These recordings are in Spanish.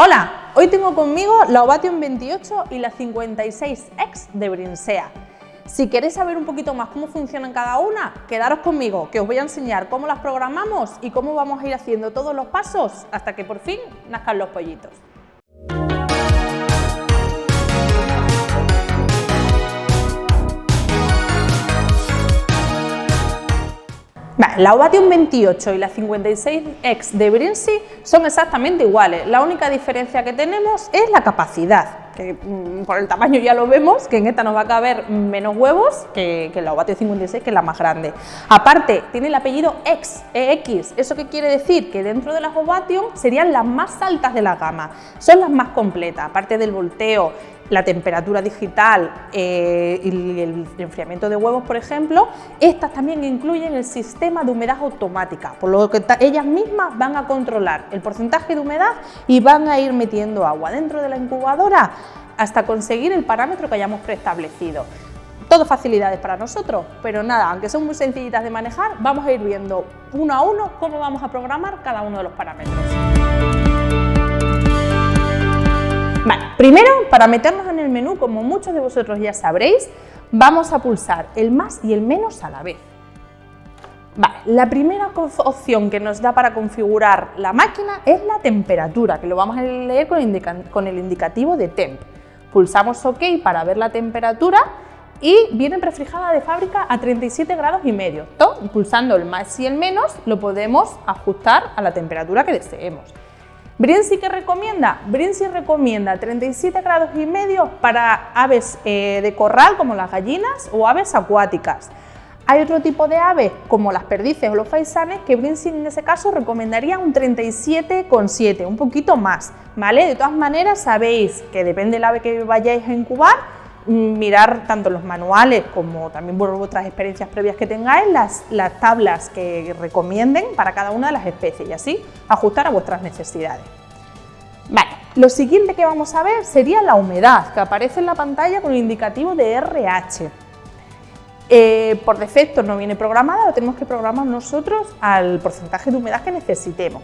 Hola, hoy tengo conmigo la Ovation 28 y la 56X de Brinsea. Si queréis saber un poquito más cómo funcionan cada una, quedaros conmigo, que os voy a enseñar cómo las programamos y cómo vamos a ir haciendo todos los pasos hasta que por fin nazcan los pollitos. La Ovation 28 y la 56X de Brinsea son exactamente iguales. La única diferencia que tenemos es la capacidad, que por el tamaño ya lo vemos, que en esta nos va a caber menos huevos que la Ovation 56, que es la más grande. Aparte, tiene el apellido X, EX. ¿Eso qué quiere decir? Que dentro de las Ovation serían las más altas de la gama, son las más completas, aparte del volteo, la temperatura digital y el enfriamiento de huevos, por ejemplo. Estas también incluyen el sistema de humedad automática, por lo que ellas mismas van a controlar el porcentaje de humedad y van a ir metiendo agua dentro de la incubadora hasta conseguir el parámetro que hayamos preestablecido. Todo facilidades para nosotros, pero nada, aunque son muy sencillitas de manejar, vamos a ir viendo uno a uno cómo vamos a programar cada uno de los parámetros. Primero, para meternos en el menú, como muchos de vosotros ya sabréis, vamos a pulsar el más y el menos a la vez. La primera opción que nos da para configurar la máquina es la temperatura, que lo vamos a leer con el indicativo de temp. Pulsamos OK para ver la temperatura y viene prefijada de fábrica a 37,5 grados. Pulsando el más y el menos lo podemos ajustar a la temperatura que deseemos. ¿Brinsea qué recomienda? Brinsea recomienda 37,5 grados para aves de corral como las gallinas o aves acuáticas. Hay otro tipo de aves como las perdices o los faisanes que Brinsea en ese caso recomendaría un 37,7, un poquito más, ¿vale? De todas maneras sabéis que depende del ave que vayáis a incubar, mirar tanto los manuales como también por vuestras experiencias previas que tengáis, las tablas que recomienden para cada una de las especies y así ajustar a vuestras necesidades. Lo siguiente que vamos a ver sería la humedad, que aparece en la pantalla con el indicativo de RH. Por defecto no viene programada, lo tenemos que programar nosotros al porcentaje de humedad que necesitemos.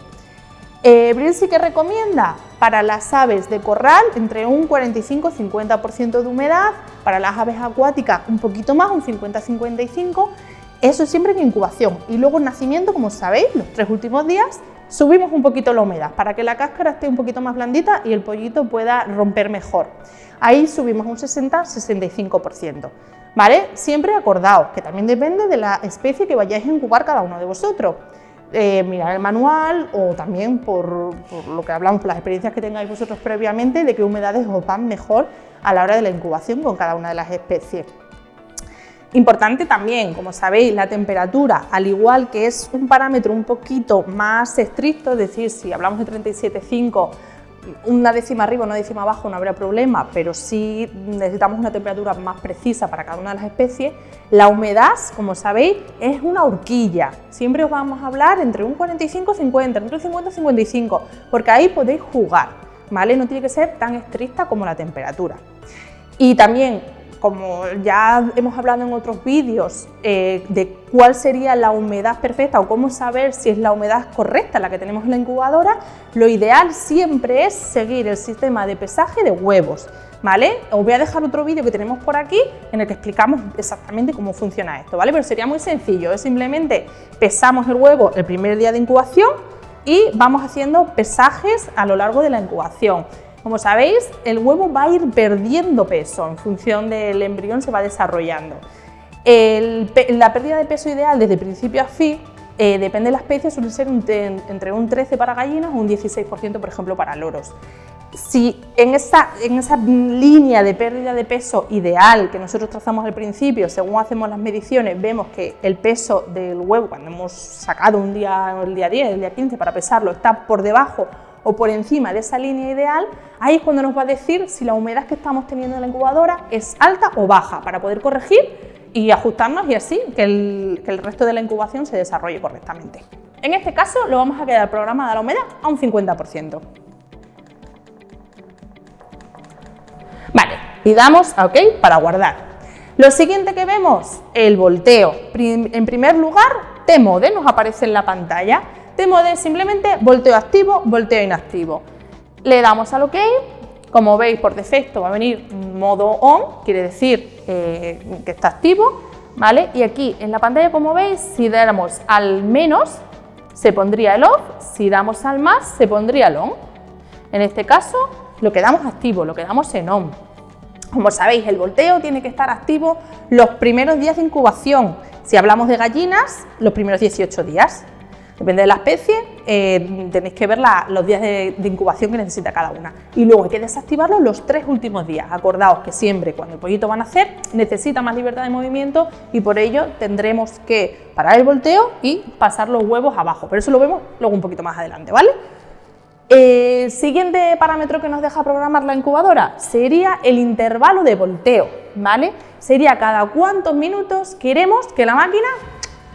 Brinsea ¿qué recomienda? Para las aves de corral entre un 45 y 50% de humedad, para las aves acuáticas un poquito más, un 50-55%, eso siempre en incubación. Y luego en nacimiento, como sabéis, los 3 últimos días subimos un poquito la humedad para que la cáscara esté un poquito más blandita y el pollito pueda romper mejor. Ahí subimos un 60-65%. ¿Vale? Siempre acordaos que también depende de la especie que vayáis a incubar cada uno de vosotros. Mirar el manual o también por lo que hablamos, por las experiencias que tengáis vosotros previamente, de qué humedades os van mejor a la hora de la incubación con cada una de las especies. Importante también, como sabéis, la temperatura, al igual que es un parámetro un poquito más estricto, es decir, si hablamos de 37,5, una décima arriba o una décima abajo no habrá problema, pero sí necesitamos una temperatura más precisa para cada una de las especies. La humedad, como sabéis, es una horquilla. Siempre os vamos a hablar entre un 45 y 50, entre un 50 y 55, porque ahí podéis jugar, ¿vale? No tiene que ser tan estricta como la temperatura. Y también, como ya hemos hablado en otros vídeos, de cuál sería la humedad perfecta o cómo saber si es la humedad correcta la que tenemos en la incubadora, lo ideal siempre es seguir el sistema de pesaje de huevos, ¿vale? Os voy a dejar otro vídeo que tenemos por aquí en el que explicamos exactamente cómo funciona esto, ¿vale? Pero sería muy sencillo, es simplemente pesamos el huevo el primer día de incubación y vamos haciendo pesajes a lo largo de la incubación. Como sabéis, el huevo va a ir perdiendo peso en función del embrión, se va desarrollando. La pérdida de peso ideal desde principio a fin, depende de la especie, suele ser entre un 13% para gallinas o un 16%, por ejemplo, para loros. Si en esa línea de pérdida de peso ideal que nosotros trazamos al principio, según hacemos las mediciones, vemos que el peso del huevo, cuando hemos sacado el día 10, el día 15 para pesarlo, está por debajo o por encima de esa línea ideal, ahí es cuando nos va a decir si la humedad que estamos teniendo en la incubadora es alta o baja, para poder corregir y ajustarnos y así que el resto de la incubación se desarrolle correctamente. En este caso lo vamos a quedar programada la humedad a un 50%. Y damos a OK para guardar. Lo siguiente que vemos, el volteo. En primer lugar, T-Mode nos aparece en la pantalla. T-Mode es simplemente volteo activo, volteo inactivo. Le damos al OK. Como veis, por defecto va a venir modo on, quiere decir que está activo, ¿vale? Y aquí en la pantalla, como veis, si damos al menos se pondría el off, si damos al más se pondría el on. En este caso lo quedamos activo, lo quedamos en on. Como sabéis, el volteo tiene que estar activo los primeros días de incubación. Si hablamos de gallinas, los primeros 18 días. Depende de la especie, tenéis que ver los días de incubación que necesita cada una. Y luego hay que desactivarlo los 3 últimos días. Acordaos que siempre cuando el pollito va a nacer necesita más libertad de movimiento y por ello tendremos que parar el volteo y pasar los huevos abajo. Pero eso lo vemos luego un poquito más adelante, ¿vale? El siguiente parámetro que nos deja programar la incubadora sería el intervalo de volteo, ¿vale? Sería cada cuántos minutos queremos que la máquina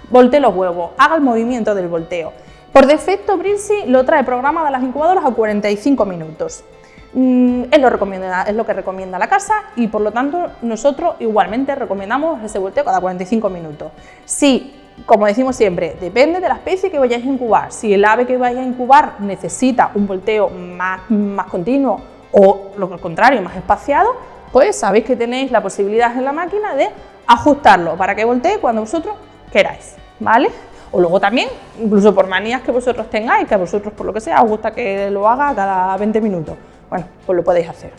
voltee los huevos, haga el movimiento del volteo. Por defecto, Brinsea lo trae programado a las incubadoras a 45 minutos. Es lo que recomienda la casa y por lo tanto nosotros igualmente recomendamos ese volteo cada 45 minutos. Si, como decimos siempre, depende de la especie que vayáis a incubar. Si el ave que vais a incubar necesita un volteo más continuo o lo contrario, más espaciado, pues sabéis que tenéis la posibilidad en la máquina de ajustarlo para que voltee cuando vosotros queráis, ¿vale? O luego también, incluso por manías que vosotros tengáis, que a vosotros por lo que sea os gusta que lo haga cada 20 minutos, bueno, pues lo podéis hacer.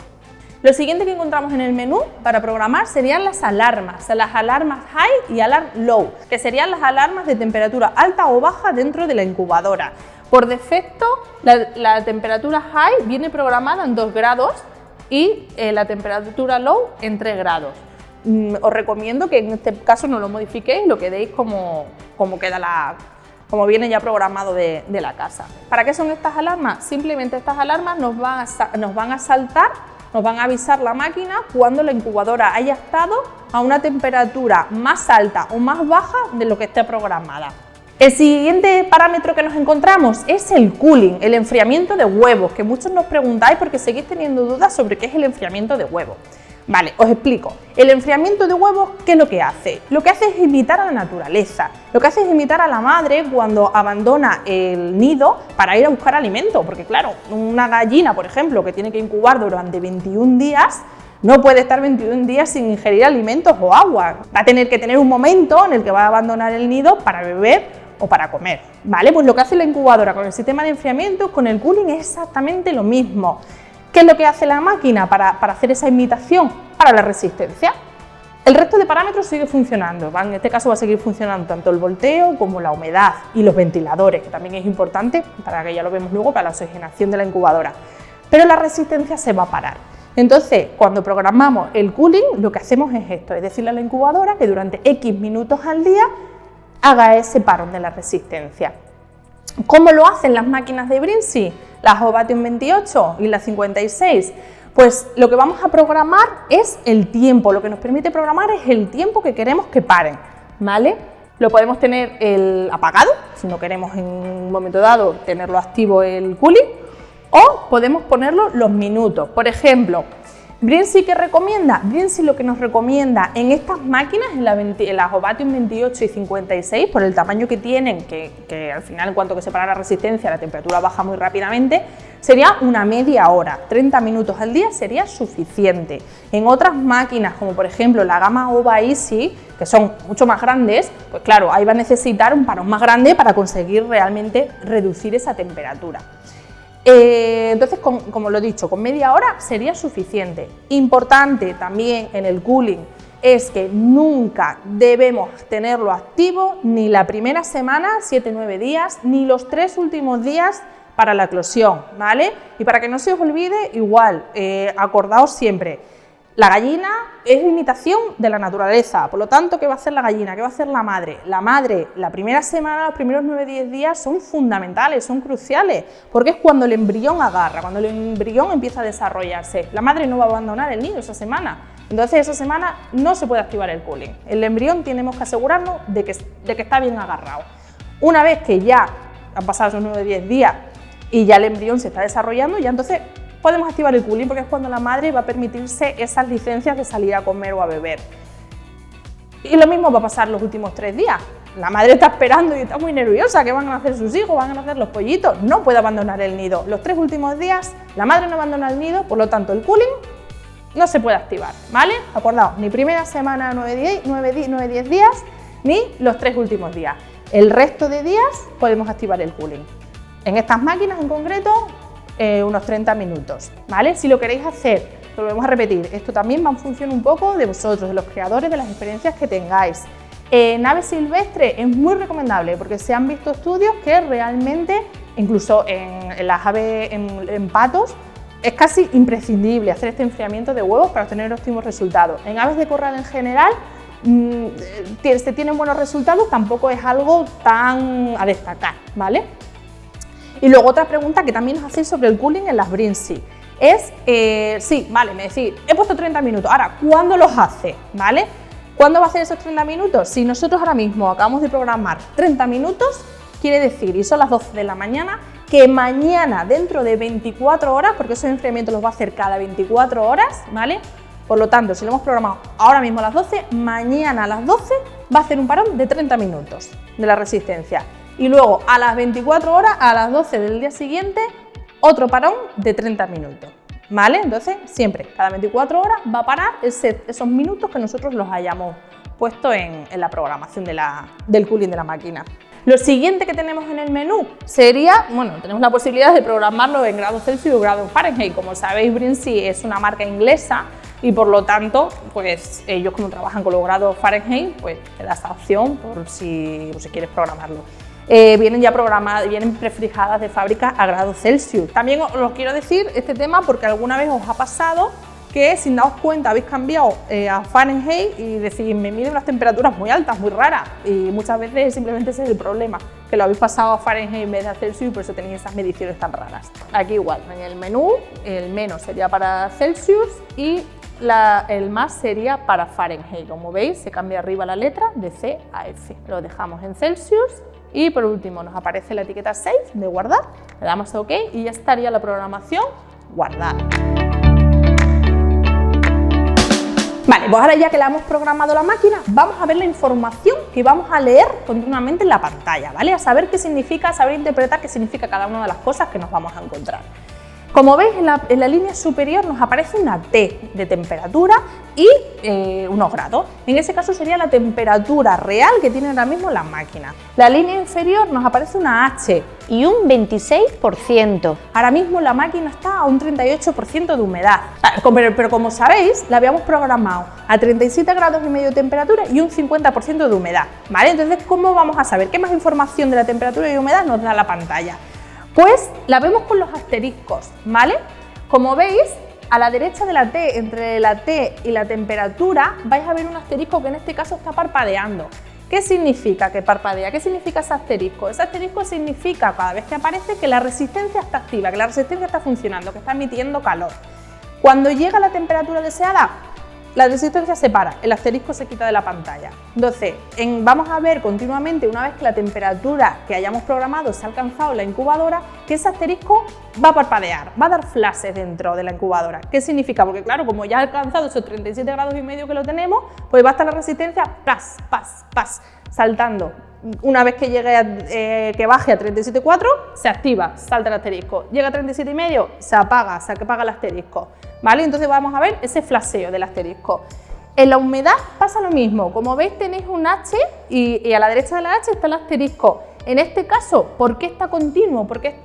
Lo siguiente que encontramos en el menú para programar serían las alarmas high y alarm low, que serían las alarmas de temperatura alta o baja dentro de la incubadora. Por defecto, la temperatura high viene programada en 2 grados y la temperatura low en 3 grados. Os recomiendo que en este caso no lo modifiquéis, lo quedéis como viene ya programado de la casa. ¿Para qué son estas alarmas? Simplemente estas alarmas nos van a saltar, nos van a avisar la máquina cuando la incubadora haya estado a una temperatura más alta o más baja de lo que esté programada. El siguiente parámetro que nos encontramos es el cooling, el enfriamiento de huevos, que muchos nos preguntáis porque seguís teniendo dudas sobre qué es el enfriamiento de huevos. Vale, os explico. El enfriamiento de huevos, ¿qué es lo que hace? Lo que hace es imitar a la naturaleza. Lo que hace es imitar a la madre cuando abandona el nido para ir a buscar alimento. Porque claro, una gallina, por ejemplo, que tiene que incubar durante 21 días, no puede estar 21 días sin ingerir alimentos o agua. Va a tener que tener un momento en el que va a abandonar el nido para beber o para comer. ¿Vale? Pues lo que hace la incubadora con el sistema de enfriamiento, con el cooling, es exactamente lo mismo. ¿Qué es lo que hace la máquina para hacer esa imitación? Para la resistencia. El resto de parámetros sigue funcionando, en este caso va a seguir funcionando tanto el volteo como la humedad y los ventiladores, que también es importante, para que ya lo vemos luego, para la oxigenación de la incubadora. Pero la resistencia se va a parar. Entonces, cuando programamos el cooling, lo que hacemos es esto, es decirle a la incubadora que durante X minutos al día haga ese parón de la resistencia. ¿Cómo lo hacen las máquinas de Brinsea? Las Ovation 28 y las 56, pues lo que vamos a programar es el tiempo, lo que nos permite programar es el tiempo que queremos que paren, ¿vale? Lo podemos tener apagado, si no queremos en un momento dado tenerlo activo el cooling, o podemos ponerlo los minutos. Por ejemplo, Brinsea, ¿qué recomienda? Brinsea lo que nos recomienda en estas máquinas, en las Ovation 28 y 56, por el tamaño que tienen, que al final en cuanto que se para la resistencia, la temperatura baja muy rápidamente, sería una media hora, 30 minutos al día sería suficiente. En otras máquinas, como por ejemplo la gama Ova Easy, que son mucho más grandes, pues claro, ahí va a necesitar un parón más grande para conseguir realmente reducir esa temperatura. Entonces, como lo he dicho, con media hora sería suficiente. Importante también en el cooling es que nunca debemos tenerlo activo ni la primera semana, 7-9 días, ni los 3 últimos días para la eclosión, ¿vale? Y para que no se os olvide, igual, acordaos siempre, la gallina es imitación de la naturaleza, por lo tanto, ¿qué va a hacer la gallina? ¿Qué va a hacer la madre? La madre, la primera semana, los primeros 9-10 días son fundamentales, son cruciales, porque es cuando el embrión agarra, cuando el embrión empieza a desarrollarse. La madre no va a abandonar el nido esa semana, entonces esa semana no se puede activar el cooling. El embrión tenemos que asegurarnos de que está bien agarrado. Una vez que ya han pasado esos 9-10 días y ya el embrión se está desarrollando, ya entonces podemos activar el cooling porque es cuando la madre va a permitirse esas licencias de salir a comer o a beber. Y lo mismo va a pasar los últimos 3 días. la madre está esperando y está muy nerviosa, ¿qué van a hacer sus hijos? ¿Van a hacer los pollitos? No puede abandonar el nido. Los 3 últimos días la madre no abandona el nido, por lo tanto el cooling no se puede activar, ¿vale? Acordaos, ni primera semana 9-10 días, ni los 3 últimos días. El resto de días podemos activar el cooling. En estas máquinas en concreto, unos 30 minutos, ¿vale? Si lo queréis hacer, lo volvemos a repetir, esto también va en función un poco de vosotros, de los creadores, de las experiencias que tengáis. En ave silvestre es muy recomendable porque se han visto estudios que realmente, incluso en las aves, en patos, es casi imprescindible hacer este enfriamiento de huevos para obtener óptimos resultados. En aves de corral en general, se tienen buenos resultados, tampoco es algo tan a destacar, ¿vale? Y luego otra pregunta que también nos hacéis sobre el cooling en las Brinsea es, sí, vale, me decís, he puesto 30 minutos, ahora, ¿cuándo los hace? ¿Vale? ¿Cuándo va a hacer esos 30 minutos? Si nosotros ahora mismo acabamos de programar 30 minutos, quiere decir, y son las 12 de la mañana, que mañana, dentro de 24 horas, porque esos enfriamientos los va a hacer cada 24 horas, ¿vale? Por lo tanto, si lo hemos programado ahora mismo a las 12, mañana a las 12 va a hacer un parón de 30 minutos de la resistencia. Y luego a las 24 horas, a las 12 del día siguiente, otro parón de 30 minutos, ¿vale? Entonces, siempre, cada 24 horas va a parar esos minutos que nosotros los hayamos puesto en la programación del cooling de la máquina. Lo siguiente que tenemos en el menú sería, bueno, tenemos la posibilidad de programarlo en grados Celsius o grados Fahrenheit. Como sabéis, Brinsea es una marca inglesa y por lo tanto, pues ellos como trabajan con los grados Fahrenheit, pues te da esa opción por si quieres programarlo. Vienen ya programadas, vienen prefrijadas de fábrica a grados Celsius. También os quiero decir este tema porque alguna vez os ha pasado que sin daros cuenta habéis cambiado a Fahrenheit y decís, me miden unas temperaturas muy altas, muy raras, y muchas veces simplemente ese es el problema, que lo habéis pasado a Fahrenheit en vez de a Celsius y por eso tenéis esas mediciones tan raras. Aquí igual, en el menú el menos sería para Celsius y el más sería para Fahrenheit. Como veis, se cambia arriba la letra de C a F. Lo dejamos en Celsius y por último nos aparece la etiqueta Save de guardar, le damos a OK y ya estaría la programación guardada. Vale, pues ahora ya que la hemos programado la máquina, vamos a ver la información que vamos a leer continuamente en la pantalla, ¿vale? A saber qué significa, a saber interpretar qué significa cada una de las cosas que nos vamos a encontrar. Como veis, en la línea superior nos aparece una T de temperatura y unos grados. En ese caso sería la temperatura real que tiene ahora mismo la máquina. La línea inferior nos aparece una H y un 26%. Ahora mismo la máquina está a un 38% de humedad. Pero como sabéis, la habíamos programado a 37 grados y medio de temperatura y un 50% de humedad, ¿vale? Entonces, ¿cómo vamos a saber qué más información de la temperatura y humedad nos da la pantalla? Pues la vemos con los asteriscos, ¿vale? Como veis, a la derecha de la T, entre la T y la temperatura, vais a ver un asterisco que en este caso está parpadeando. ¿Qué significa que parpadea? ¿Qué significa ese asterisco? Ese asterisco significa, cada vez que aparece, que la resistencia está activa, que la resistencia está funcionando, que está emitiendo calor. Cuando llega a la temperatura deseada, la resistencia se para, el asterisco se quita de la pantalla. Entonces, vamos a ver continuamente, una vez que la temperatura que hayamos programado se ha alcanzado en la incubadora, que ese asterisco va a parpadear, va a dar flashes dentro de la incubadora. ¿Qué significa? Porque claro, como ya ha alcanzado esos 37 grados y medio que lo tenemos, pues va a estar la resistencia pas, pas, pas, saltando. Una vez que llegue que baje a 37,4, se activa, salta el asterisco. Llega a 37,5, se apaga el asterisco, ¿vale? Entonces vamos a ver ese flasheo del asterisco. En la humedad pasa lo mismo. Como veis, tenéis un H y a la derecha de la H está el asterisco. En este caso, ¿por qué está continuo? ¿Por qué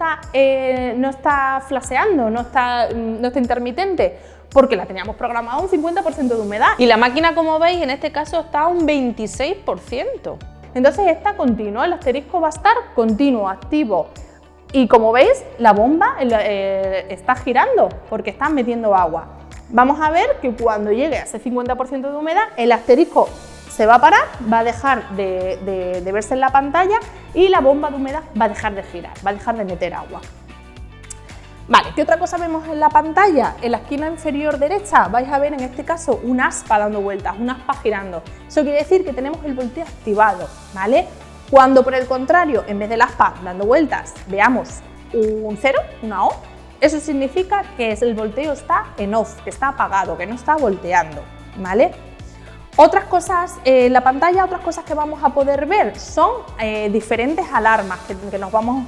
no está flasheando, no está intermitente? Porque la teníamos programada a un 50% de humedad y la máquina, como veis, en este caso está a un 26%. Entonces está continuo, el asterisco va a estar continuo, activo. Y como veis, la bomba está girando porque está metiendo agua. Vamos a ver que cuando llegue a ese 50% de humedad, el asterisco se va a parar, va a dejar de verse en la pantalla y la bomba de humedad va a dejar de girar, va a dejar de meter agua. Vale, ¿qué otra cosa vemos en la pantalla? En la esquina inferior derecha vais a ver en este caso un aspa dando vueltas, un aspa girando. Eso quiere decir que tenemos el volteo activado, ¿vale? Cuando por el contrario, en vez del aspa dando vueltas, veamos un 0, una O, eso significa que el volteo está en off, que está apagado, que no está volteando, ¿vale? Otras cosas en la pantalla, otras cosas que vamos a poder ver son diferentes alarmas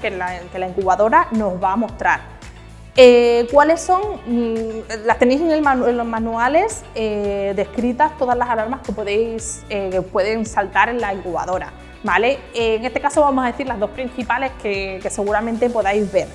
que la incubadora nos va a mostrar. ¿Cuáles son? Las tenéis en los manuales descritas todas las alarmas que pueden saltar en la incubadora, ¿vale? En este caso vamos a decir las dos principales que seguramente podáis ver.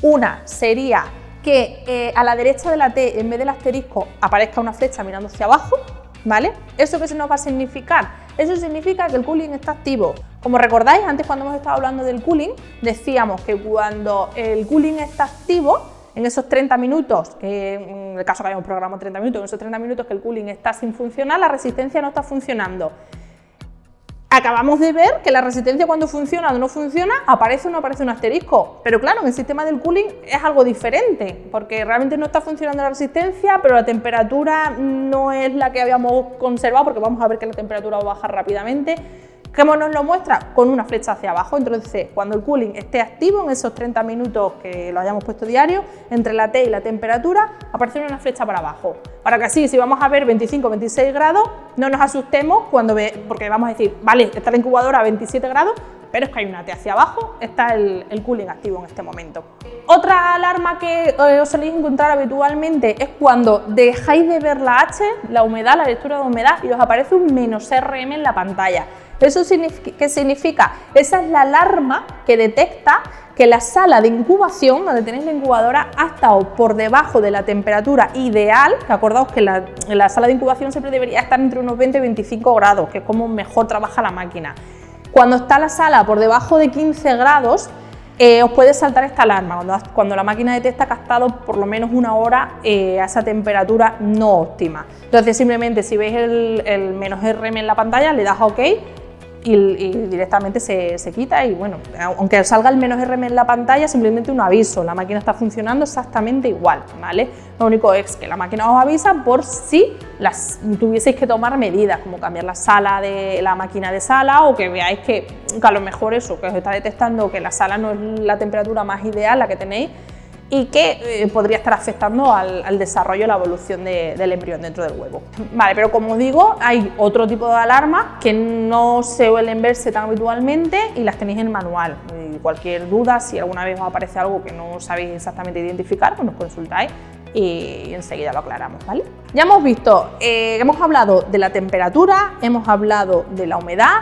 Una sería que a la derecha de la T, en vez del asterisco, aparezca una flecha mirando hacia abajo, ¿vale? ¿Eso qué se nos va a significar? Eso significa que el cooling está activo. Como recordáis, antes cuando hemos estado hablando del cooling, decíamos que cuando el cooling está activo, en esos 30 minutos, en el caso que hayamos programado 30 minutos, en esos 30 minutos que el cooling está sin funcionar, la resistencia no está funcionando. Acabamos de ver que la resistencia cuando funciona o no funciona, aparece o no aparece un asterisco. Pero claro, en el sistema del cooling es algo diferente, porque realmente no está funcionando la resistencia, pero la temperatura no es la que habíamos conservado, porque vamos a ver que la temperatura va a bajar rápidamente. ¿Cómo nos lo muestra? Con una flecha hacia abajo. Entonces, cuando el cooling esté activo, en esos 30 minutos que lo hayamos puesto diario, entre la T y la temperatura, aparecerá una flecha para abajo. Para que así, si vamos a ver 25 26 grados, no nos asustemos porque vamos a decir, vale, está la incubadora a 27 grados, pero es que hay una T hacia abajo, está el cooling activo en este momento. Otra alarma que os soléis encontrar habitualmente es cuando dejáis de ver la H, la humedad, la lectura de humedad, y os aparece un -RM en la pantalla. ¿Eso qué significa? Esa es la alarma que detecta que la sala de incubación, donde tenéis la incubadora, ha estado por debajo de la temperatura ideal, que acordaos que la sala de incubación siempre debería estar entre unos 20 y 25 grados, que es como mejor trabaja la máquina. Cuando está la sala por debajo de 15 grados, os puede saltar esta alarma, cuando la máquina detecta que ha estado por lo menos una hora a esa temperatura no óptima. Entonces simplemente si veis el -RM en la pantalla, le das a OK y directamente se quita y bueno, aunque salga el -RM en la pantalla, simplemente un aviso, la máquina está funcionando exactamente igual, ¿vale? Lo único es que la máquina os avisa por si tuvieseis que tomar medidas, como cambiar la máquina de sala, o que veáis que a lo mejor eso, que os está detectando que la sala no es la temperatura más ideal, la que tenéis, y que podría estar afectando al desarrollo, la evolución del embrión dentro del huevo. Vale, pero como os digo, hay otro tipo de alarmas que no se suelen verse tan habitualmente y las tenéis en el manual. Y cualquier duda, si alguna vez os aparece algo que no sabéis exactamente identificar, pues nos consultáis y enseguida lo aclaramos, ¿vale? Ya hemos visto, hemos hablado de la temperatura, hemos hablado de la humedad,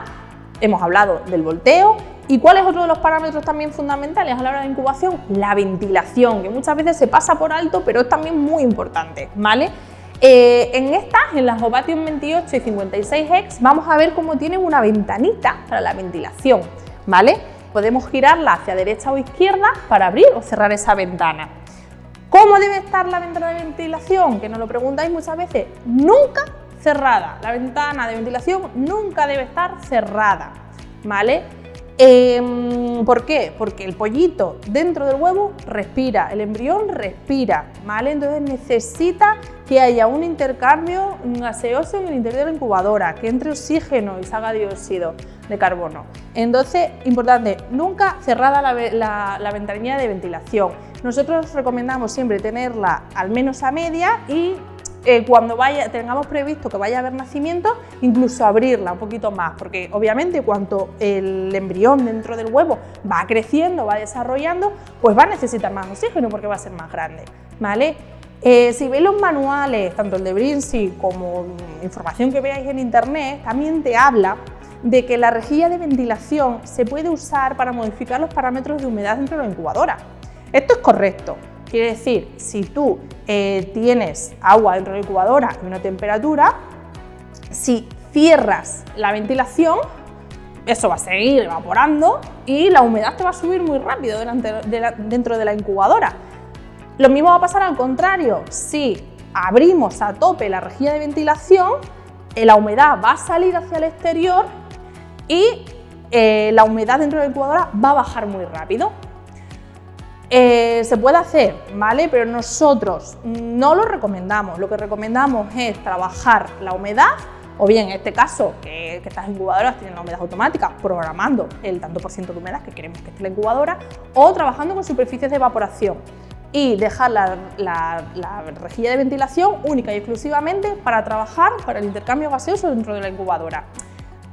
hemos hablado del volteo. ¿Y cuál es otro de los parámetros también fundamentales a la hora de incubación? La ventilación, que muchas veces se pasa por alto, pero es también muy importante, ¿vale? En las Ovation 28 y 56X vamos a ver cómo tienen una ventanita para la ventilación, ¿vale? Podemos girarla hacia derecha o izquierda para abrir o cerrar esa ventana. ¿Cómo debe estar la ventana de ventilación? Que nos lo preguntáis muchas veces. Nunca cerrada. La ventana de ventilación nunca debe estar cerrada, ¿vale? ¿Por qué? Porque el pollito dentro del huevo respira, el embrión respira, ¿vale? Entonces necesita que haya un intercambio gaseoso en el interior de la incubadora, que entre oxígeno y salga dióxido de carbono. Entonces, importante, nunca cerrada la ventanilla de ventilación. Nosotros recomendamos siempre tenerla al menos a media y cuando tengamos previsto que vaya a haber nacimiento, incluso abrirla un poquito más, porque obviamente cuanto el embrión dentro del huevo va creciendo, va desarrollando, pues va a necesitar más oxígeno porque va a ser más grande, ¿vale? Si veis los manuales, tanto el de Brinsey como información que veáis en internet, también te habla de que la rejilla de ventilación se puede usar para modificar los parámetros de humedad dentro de la incubadora. Esto es correcto. Quiere decir, si tú tienes agua dentro de la incubadora y una temperatura, si cierras la ventilación, eso va a seguir evaporando y la humedad te va a subir muy rápido dentro de la incubadora. Lo mismo va a pasar al contrario, si abrimos a tope la rejilla de ventilación, la humedad va a salir hacia el exterior y la humedad dentro de la incubadora va a bajar muy rápido. Se puede hacer, ¿vale? Pero nosotros no lo recomendamos. Lo que recomendamos es trabajar la humedad, o bien en este caso, que estas incubadoras tienen la humedad automática, programando el tanto por ciento de humedad que queremos que esté la incubadora, o trabajando con superficies de evaporación. y dejar la rejilla de ventilación única y exclusivamente para trabajar para el intercambio gaseoso dentro de la incubadora.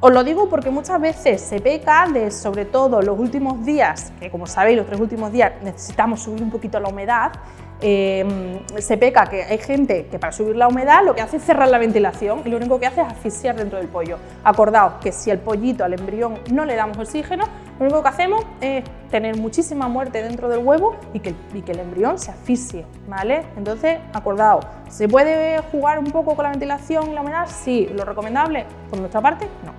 Os lo digo porque muchas veces se peca de, sobre todo los últimos días, que como sabéis los 3 últimos días necesitamos subir un poquito la humedad, se peca que hay gente que para subir la humedad lo que hace es cerrar la ventilación y lo único que hace es asfixiar dentro del pollo. Acordaos que si al pollito, al embrión, no le damos oxígeno, lo único que hacemos es tener muchísima muerte dentro del huevo y que el embrión se asfixie, ¿vale? Entonces, acordaos, ¿se puede jugar un poco con la ventilación y la humedad? Sí. ¿Lo recomendable? Por nuestra parte, no.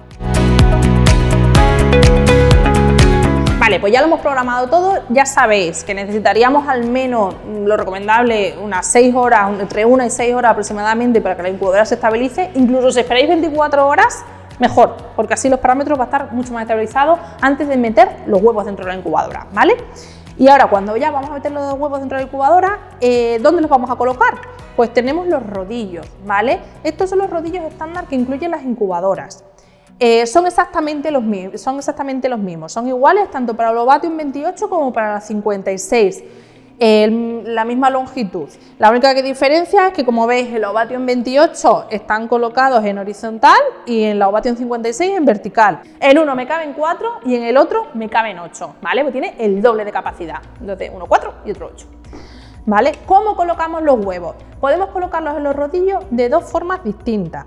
Vale, pues ya lo hemos programado todo, ya sabéis que necesitaríamos al menos, lo recomendable, unas 6 horas, entre 1 y 6 horas aproximadamente para que la incubadora se estabilice. Incluso si esperáis 24 horas, mejor, porque así los parámetros van a estar mucho más estabilizados antes de meter los huevos dentro de la incubadora, ¿vale? Y ahora, cuando ya vamos a meter los huevos dentro de la incubadora, ¿dónde los vamos a colocar? Pues tenemos los rodillos, ¿vale? Estos son los rodillos estándar que incluyen las incubadoras. Son exactamente los mismos, son iguales tanto para el Ovation 28 como para la 56, la misma longitud. La única diferencia es que, como veis, el Ovation 28 están colocados en horizontal y en la Ovation 56 en vertical. En uno me caben 4 y en el otro me caben 8, ¿vale? Pues tiene el doble de capacidad, entonces uno 4 y otro 8. ¿Vale? ¿Cómo colocamos los huevos? Podemos colocarlos en los rodillos de 2 formas distintas,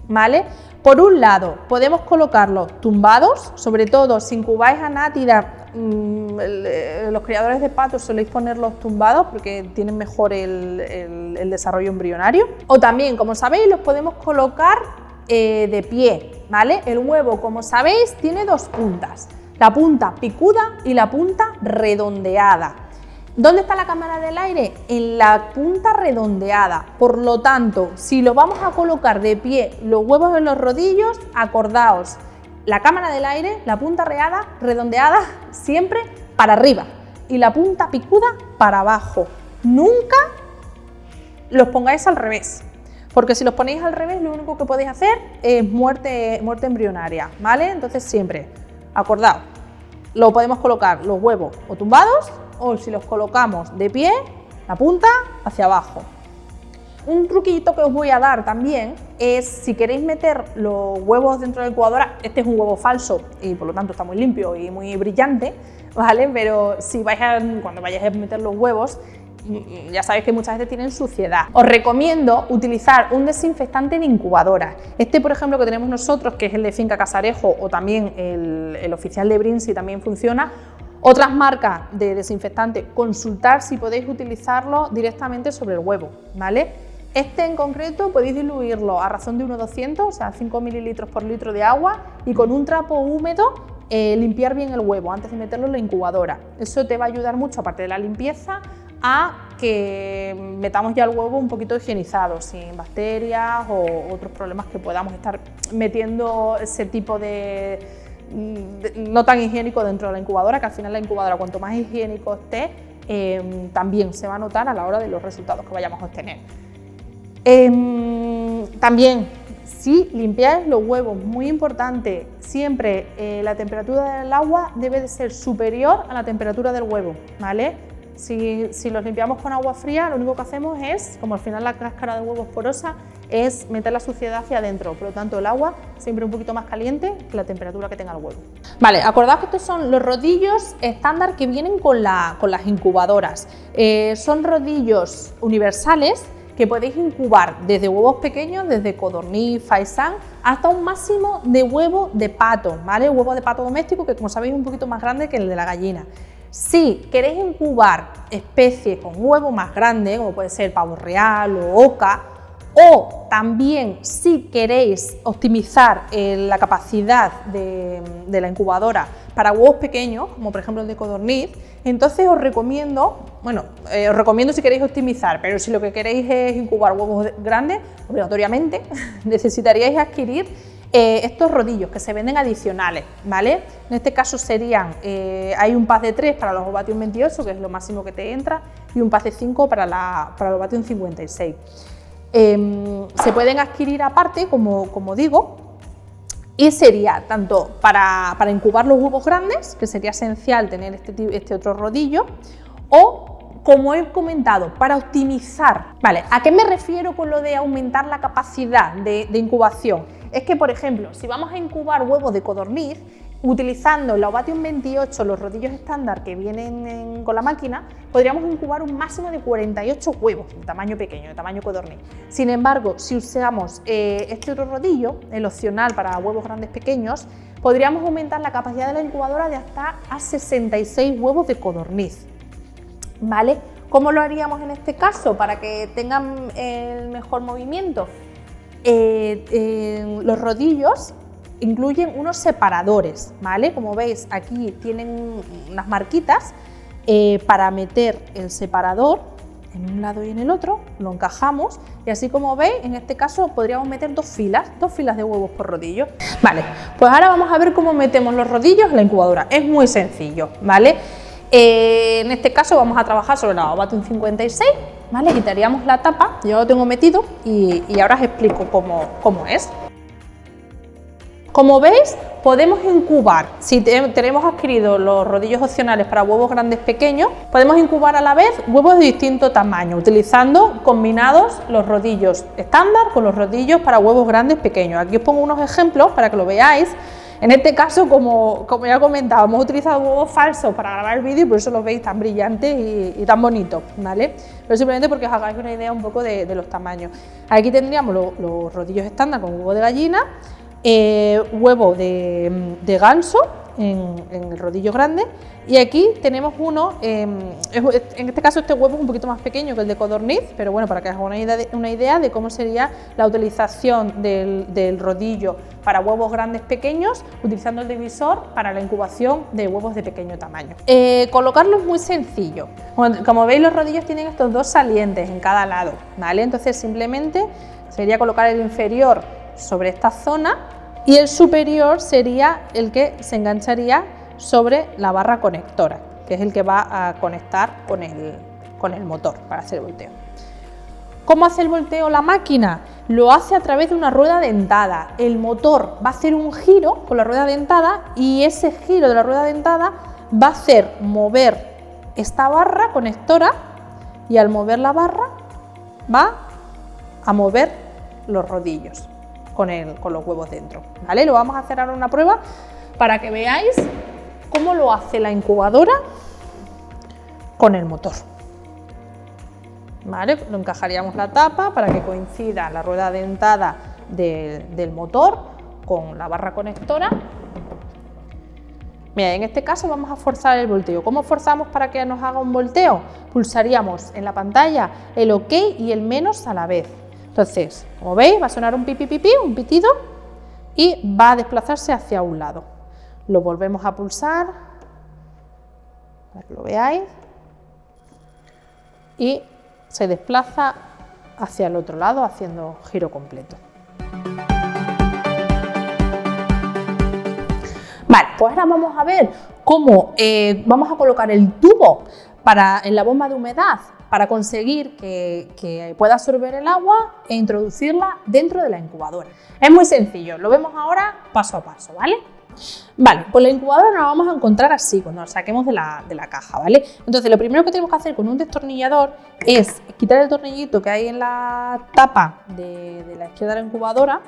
¿vale? Por un lado, podemos colocarlos tumbados, sobre todo si incubáis anátidas, los criadores de patos soléis ponerlos tumbados porque tienen mejor el desarrollo embrionario. O también, como sabéis, los podemos colocar de pie, ¿vale? El huevo, como sabéis, tiene 2 puntas, la punta picuda y la punta redondeada. ¿Dónde está la cámara del aire? En la punta redondeada. Por lo tanto, si lo vamos a colocar de pie los huevos en los rodillos, acordaos, la cámara del aire, la punta redondeada siempre para arriba y la punta picuda para abajo. Nunca los pongáis al revés, porque si los ponéis al revés lo único que podéis hacer es muerte embrionaria, ¿vale? Entonces siempre, acordaos, lo podemos colocar los huevos o tumbados, o si los colocamos de pie, la punta hacia abajo. Un truquito que os voy a dar también es, si queréis meter los huevos dentro de la incubadora, este es un huevo falso y por lo tanto está muy limpio y muy brillante, ¿vale? Pero si cuando vayáis a meter los huevos, ya sabéis que muchas veces tienen suciedad. Os recomiendo utilizar un desinfectante de incubadora. Este, por ejemplo, que tenemos nosotros, que es el de Finca Casarejo, o también el oficial de Brinsi también funciona. Otras marcas de desinfectante, consultar si podéis utilizarlo directamente sobre el huevo, ¿vale? Este en concreto podéis diluirlo a razón de 1,200, o sea, 5 mililitros por litro de agua, y con un trapo húmedo limpiar bien el huevo antes de meterlo en la incubadora. Eso te va a ayudar mucho, aparte de la limpieza, a que metamos ya el huevo un poquito higienizado, sin bacterias o otros problemas que podamos estar metiendo ese tipo de no tan higiénico dentro de la incubadora, que al final la incubadora, cuanto más higiénico esté, también se va a notar a la hora de los resultados que vayamos a obtener. También, si limpiáis los huevos, muy importante, siempre la temperatura del agua debe de ser superior a la temperatura del huevo, ¿vale? Si los limpiamos con agua fría, lo único que hacemos es, como al final la cáscara de huevo es porosa, es meter la suciedad hacia adentro. Por lo tanto, el agua siempre un poquito más caliente que la temperatura que tenga el huevo. Vale, acordaos que estos son los rodillos estándar que vienen con las incubadoras. Son rodillos universales que podéis incubar desde huevos pequeños, desde codorniz, faisán, hasta un máximo de huevo de pato, ¿vale? Huevo de pato doméstico, que como sabéis es un poquito más grande que el de la gallina. Si queréis incubar especies con huevo más grande, como puede ser pavo real o oca, o también si queréis optimizar la capacidad de la incubadora para huevos pequeños, como por ejemplo el de codorniz, entonces os recomiendo si queréis optimizar, pero si lo que queréis es incubar huevos grandes, obligatoriamente necesitaríais adquirir estos rodillos que se venden adicionales, ¿vale? En este caso serían, hay un pack de 3 para los Ovation 28, que es lo máximo que te entra, y un pack de 5 para los Ovation 56. Se pueden adquirir aparte, como digo, y sería tanto para incubar los huevos grandes, que sería esencial tener este otro rodillo, o como he comentado, para optimizar. Vale, ¿a qué me refiero con lo de aumentar la capacidad de incubación? Es que, por ejemplo, si vamos a incubar huevos de codorniz, utilizando la Ovation 28, los rodillos estándar que vienen con la máquina, podríamos incubar un máximo de 48 huevos de tamaño pequeño, de tamaño codorniz. Sin embargo, si usamos este otro rodillo, el opcional para huevos grandes pequeños, podríamos aumentar la capacidad de la incubadora de hasta a 66 huevos de codorniz. ¿Vale? ¿Cómo lo haríamos en este caso para que tengan el mejor movimiento? Los rodillos incluyen unos separadores, ¿vale? Como veis, aquí tienen unas marquitas para meter el separador en un lado y en el otro, lo encajamos y así como veis, en este caso podríamos meter dos filas de huevos por rodillo. Vale, pues ahora vamos a ver cómo metemos los rodillos en la incubadora. Es muy sencillo, ¿vale? En este caso vamos a trabajar sobre la Ovation 56, ¿vale? Quitaríamos la tapa, yo lo tengo metido y ahora os explico cómo es. Como veis, podemos incubar, si tenemos adquirido los rodillos opcionales para huevos grandes pequeños, podemos incubar a la vez huevos de distinto tamaño, utilizando combinados los rodillos estándar con los rodillos para huevos grandes pequeños. Aquí os pongo unos ejemplos para que lo veáis. En este caso, como ya he comentado, hemos utilizado huevos falsos para grabar el vídeo y por eso los veis tan brillantes y tan bonitos, ¿vale? Pero simplemente porque os hagáis una idea un poco de los tamaños. Aquí tendríamos los rodillos estándar con huevo de gallina, huevo de ganso en el rodillo grande y aquí tenemos uno, en este caso este huevo es un poquito más pequeño que el de codorniz, pero bueno, para que os hagáis una idea de cómo sería la utilización del rodillo para huevos grandes pequeños, utilizando el divisor para la incubación de huevos de pequeño tamaño. Colocarlo es muy sencillo. Como veis, los rodillos tienen estos dos salientes en cada lado, ¿vale? Entonces simplemente sería colocar el inferior sobre esta zona y el superior sería el que se engancharía sobre la barra conectora, que es el que va a conectar con el motor para hacer el volteo. ¿Cómo hace el volteo la máquina? Lo hace a través de una rueda dentada. El motor va a hacer un giro con la rueda dentada y ese giro de la rueda dentada va a hacer mover esta barra conectora y al mover la barra va a mover los rodillos con los huevos dentro, ¿vale? Lo vamos a hacer ahora una prueba para que veáis cómo lo hace la incubadora con el motor. ¿Vale? Lo encajaríamos la tapa para que coincida la rueda dentada del motor con la barra conectora. Mira, en este caso vamos a forzar el volteo. ¿Cómo forzamos para que nos haga un volteo? Pulsaríamos en la pantalla el OK y el menos a la vez. Entonces, como veis, va a sonar un pipi pipi, un pitido, y va a desplazarse hacia un lado. Lo volvemos a pulsar, para que lo veáis, y se desplaza hacia el otro lado, haciendo giro completo. Vale, pues ahora vamos a ver cómo vamos a colocar el tubo en la bomba de humedad para conseguir que pueda absorber el agua e introducirla dentro de la incubadora. Es muy sencillo, lo vemos ahora paso a paso, ¿vale? Vale, pues la incubadora nos la vamos a encontrar así cuando la saquemos de la caja, ¿vale? Entonces lo primero que tenemos que hacer con un destornillador es quitar el tornillito que hay en la tapa de la izquierda de la incubadora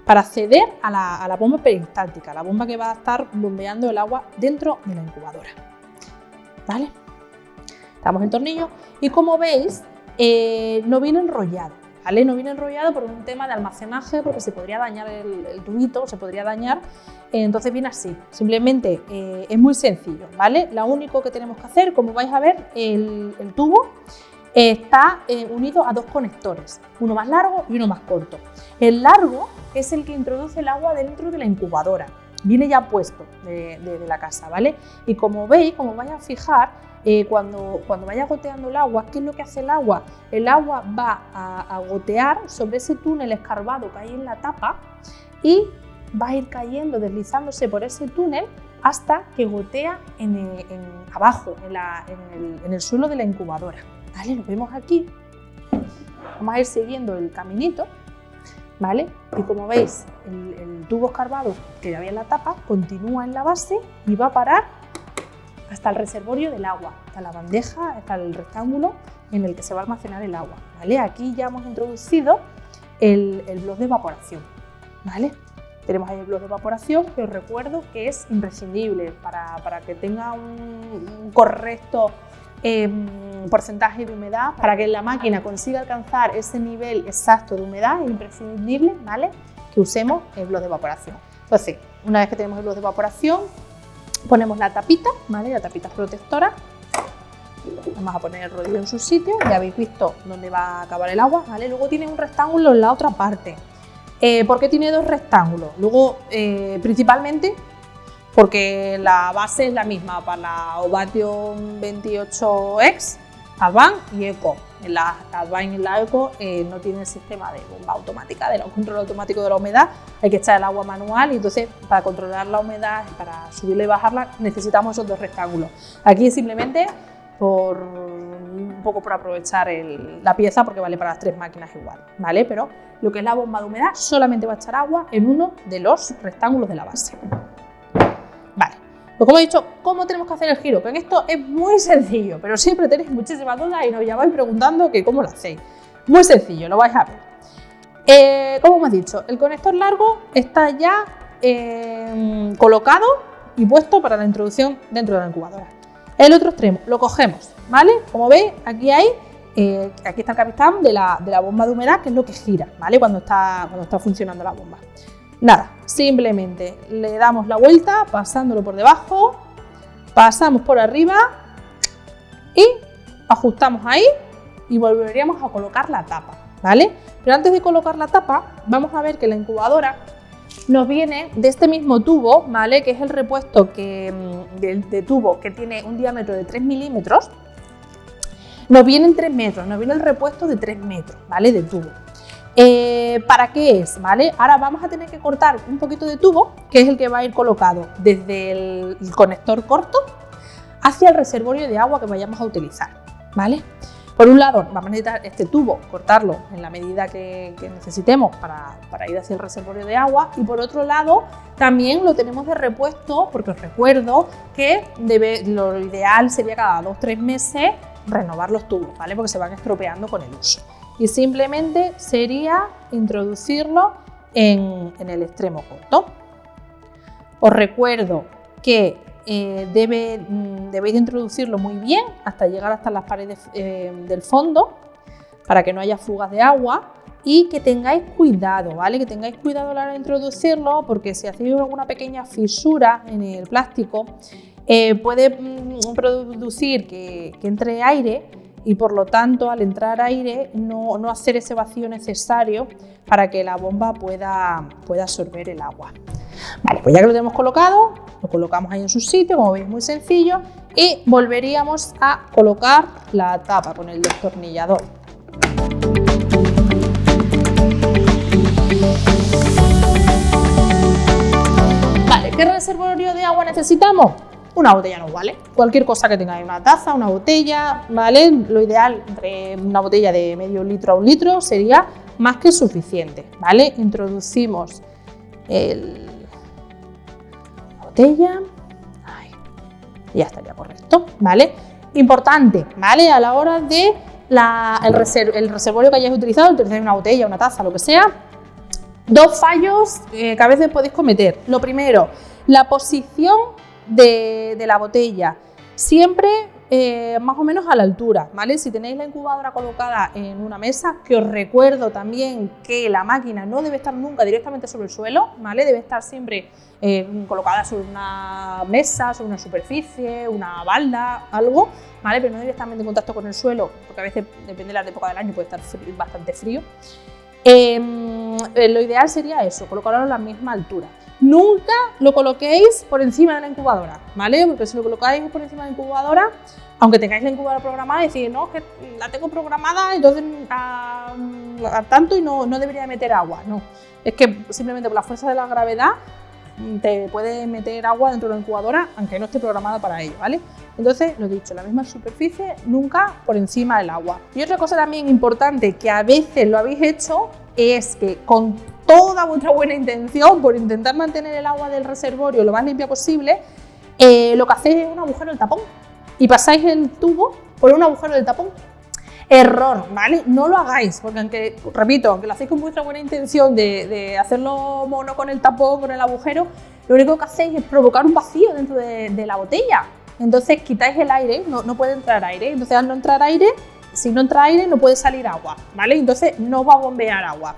para acceder a la bomba peristáltica, la bomba que va a estar bombeando el agua dentro de la incubadora, ¿vale? Damos el tornillo y como veis no viene enrollado, ¿vale? No viene enrollado por un tema de almacenaje, porque se podría dañar el tubito, se podría dañar, entonces viene así, simplemente es muy sencillo, ¿vale? Lo único que tenemos que hacer, como vais a ver, el tubo está unido a dos conectores, uno más largo y uno más corto. El largo es el que introduce el agua dentro de la incubadora, viene ya puesto de la casa, ¿vale? Y como veis, como vais a fijar, cuando vaya goteando el agua, ¿qué es lo que hace el agua? El agua va a gotear sobre ese túnel escarbado que hay en la tapa y va a ir cayendo, deslizándose por ese túnel hasta que gotea abajo, en el suelo de la incubadora, ¿vale? Lo vemos aquí. Vamos a ir siguiendo el caminito, ¿vale? Y como veis, el tubo escarbado que había en la tapa continúa en la base y va a parar hasta el reservorio del agua, hasta la bandeja, hasta el rectángulo en el que se va a almacenar el agua, ¿vale? Aquí ya hemos introducido el bloc de evaporación, ¿vale? Tenemos ahí el bloc de evaporación, que os recuerdo que es imprescindible para que tenga un correcto porcentaje de humedad, para que la máquina consiga alcanzar ese nivel exacto de humedad. Es imprescindible, ¿vale?, que usemos el bloc de evaporación. Entonces, una vez que tenemos el bloc de evaporación, ponemos la tapita, ¿vale?, la tapita protectora. Vamos a poner el rodillo en su sitio, ya habéis visto dónde va a acabar el agua, ¿vale? Luego tiene un rectángulo en la otra parte. ¿Por qué tiene dos rectángulos? Luego, principalmente, porque la base es la misma para la Ovation 28X, Advanced y Eco. En la Advanced y la Eco no tiene el sistema de bomba automática, de control automático de la humedad. Hay que echar el agua manual y entonces para controlar la humedad, para subirla y bajarla, necesitamos esos dos rectángulos. Aquí simplemente un poco por aprovechar la pieza, porque vale para las tres máquinas igual, ¿vale? Pero lo que es la bomba de humedad solamente va a echar agua en uno de los rectángulos de la base. Vale, pues como he dicho, ¿cómo tenemos que hacer el giro? Que en esto es muy sencillo, pero siempre tenéis muchísimas dudas y nos llamáis preguntando que cómo lo hacéis. Muy sencillo, lo vais a ver. Como hemos dicho, el conector largo está ya colocado y puesto para la introducción dentro de la incubadora. El otro extremo lo cogemos, ¿vale? Como veis, aquí está el capitán de la bomba de humedad, que es lo que gira, ¿vale?, cuando está funcionando la bomba. Nada, simplemente le damos la vuelta pasándolo por debajo, pasamos por arriba y ajustamos ahí y volveríamos a colocar la tapa, ¿vale? Pero antes de colocar la tapa, vamos a ver que la incubadora nos viene de este mismo tubo, ¿vale?, que es el repuesto de tubo que tiene un diámetro de 3 milímetros. Nos vienen 3 metros, nos viene el repuesto de 3 metros, ¿vale?, de tubo. ¿Para qué es? ¿Vale? Ahora vamos a tener que cortar un poquito de tubo, que es el que va a ir colocado desde el conector corto hacia el reservorio de agua que vayamos a utilizar, ¿vale? Por un lado, vamos a necesitar este tubo, cortarlo en la medida que necesitemos para ir hacia el reservorio de agua, y por otro lado también lo tenemos de repuesto, porque os recuerdo que lo ideal sería cada 2-3 meses renovar los tubos, ¿vale?, porque se van estropeando con el uso. Y simplemente sería introducirlo en el extremo corto. Os recuerdo que debéis de introducirlo muy bien hasta llegar hasta las paredes del fondo, para que no haya fugas de agua, y que tengáis cuidado, ¿vale?, que tengáis cuidado a la hora de introducirlo, porque si hacéis alguna pequeña fisura en el plástico, puede producir que entre aire, y por lo tanto, al entrar aire, no hacer ese vacío necesario para que la bomba pueda absorber el agua. Vale, pues ya que lo tenemos colocado, lo colocamos ahí en su sitio, como veis, muy sencillo, y volveríamos a colocar la tapa con el destornillador. Vale, ¿qué reservorio de agua necesitamos? Una botella no vale, cualquier cosa que tengáis, una taza, una botella, ¿vale? Lo ideal, entre una botella de medio litro a 1 litro, sería más que suficiente, ¿vale? Introducimos la botella, ahí, y ya estaría correcto, ¿vale? Importante, ¿vale? A la hora de el reservorio que hayáis utilizado, utilizáis una botella, una taza, lo que sea, 2 fallos que a veces podéis cometer. Lo primero, la posición de la botella, siempre más o menos a la altura, ¿vale? Si tenéis la incubadora colocada en una mesa, que os recuerdo también que la máquina no debe estar nunca directamente sobre el suelo, ¿vale? Debe estar siempre colocada sobre una mesa, sobre una superficie, una balda, algo, ¿vale? Pero no directamente en contacto con el suelo, porque a veces, depende de la época del año, puede estar bastante frío. Lo ideal sería eso, colocarlo a la misma altura. Nunca lo coloquéis por encima de la incubadora, ¿vale? Porque si lo colocáis por encima de la incubadora, aunque tengáis la incubadora programada, decís, no, que la tengo programada, entonces a tanto y no debería meter agua. No, es que simplemente por la fuerza de la gravedad te puede meter agua dentro de la incubadora, aunque no esté programada para ello, ¿vale? Entonces, lo dicho, la misma superficie, nunca por encima del agua. Y otra cosa también importante, que a veces lo habéis hecho, es que con toda vuestra buena intención, por intentar mantener el agua del reservorio lo más limpia posible, lo que hacéis es un agujero del tapón y pasáis el tubo por un agujero del tapón. Error, ¿vale? No lo hagáis, porque aunque, repito, aunque lo hacéis con vuestra buena intención de hacerlo mono con el tapón, con el agujero, lo único que hacéis es provocar un vacío dentro de la botella. Entonces quitáis el aire, no puede entrar aire. Entonces al no entrar aire, si no entra aire no puede salir agua, ¿vale? Entonces no va a bombear agua.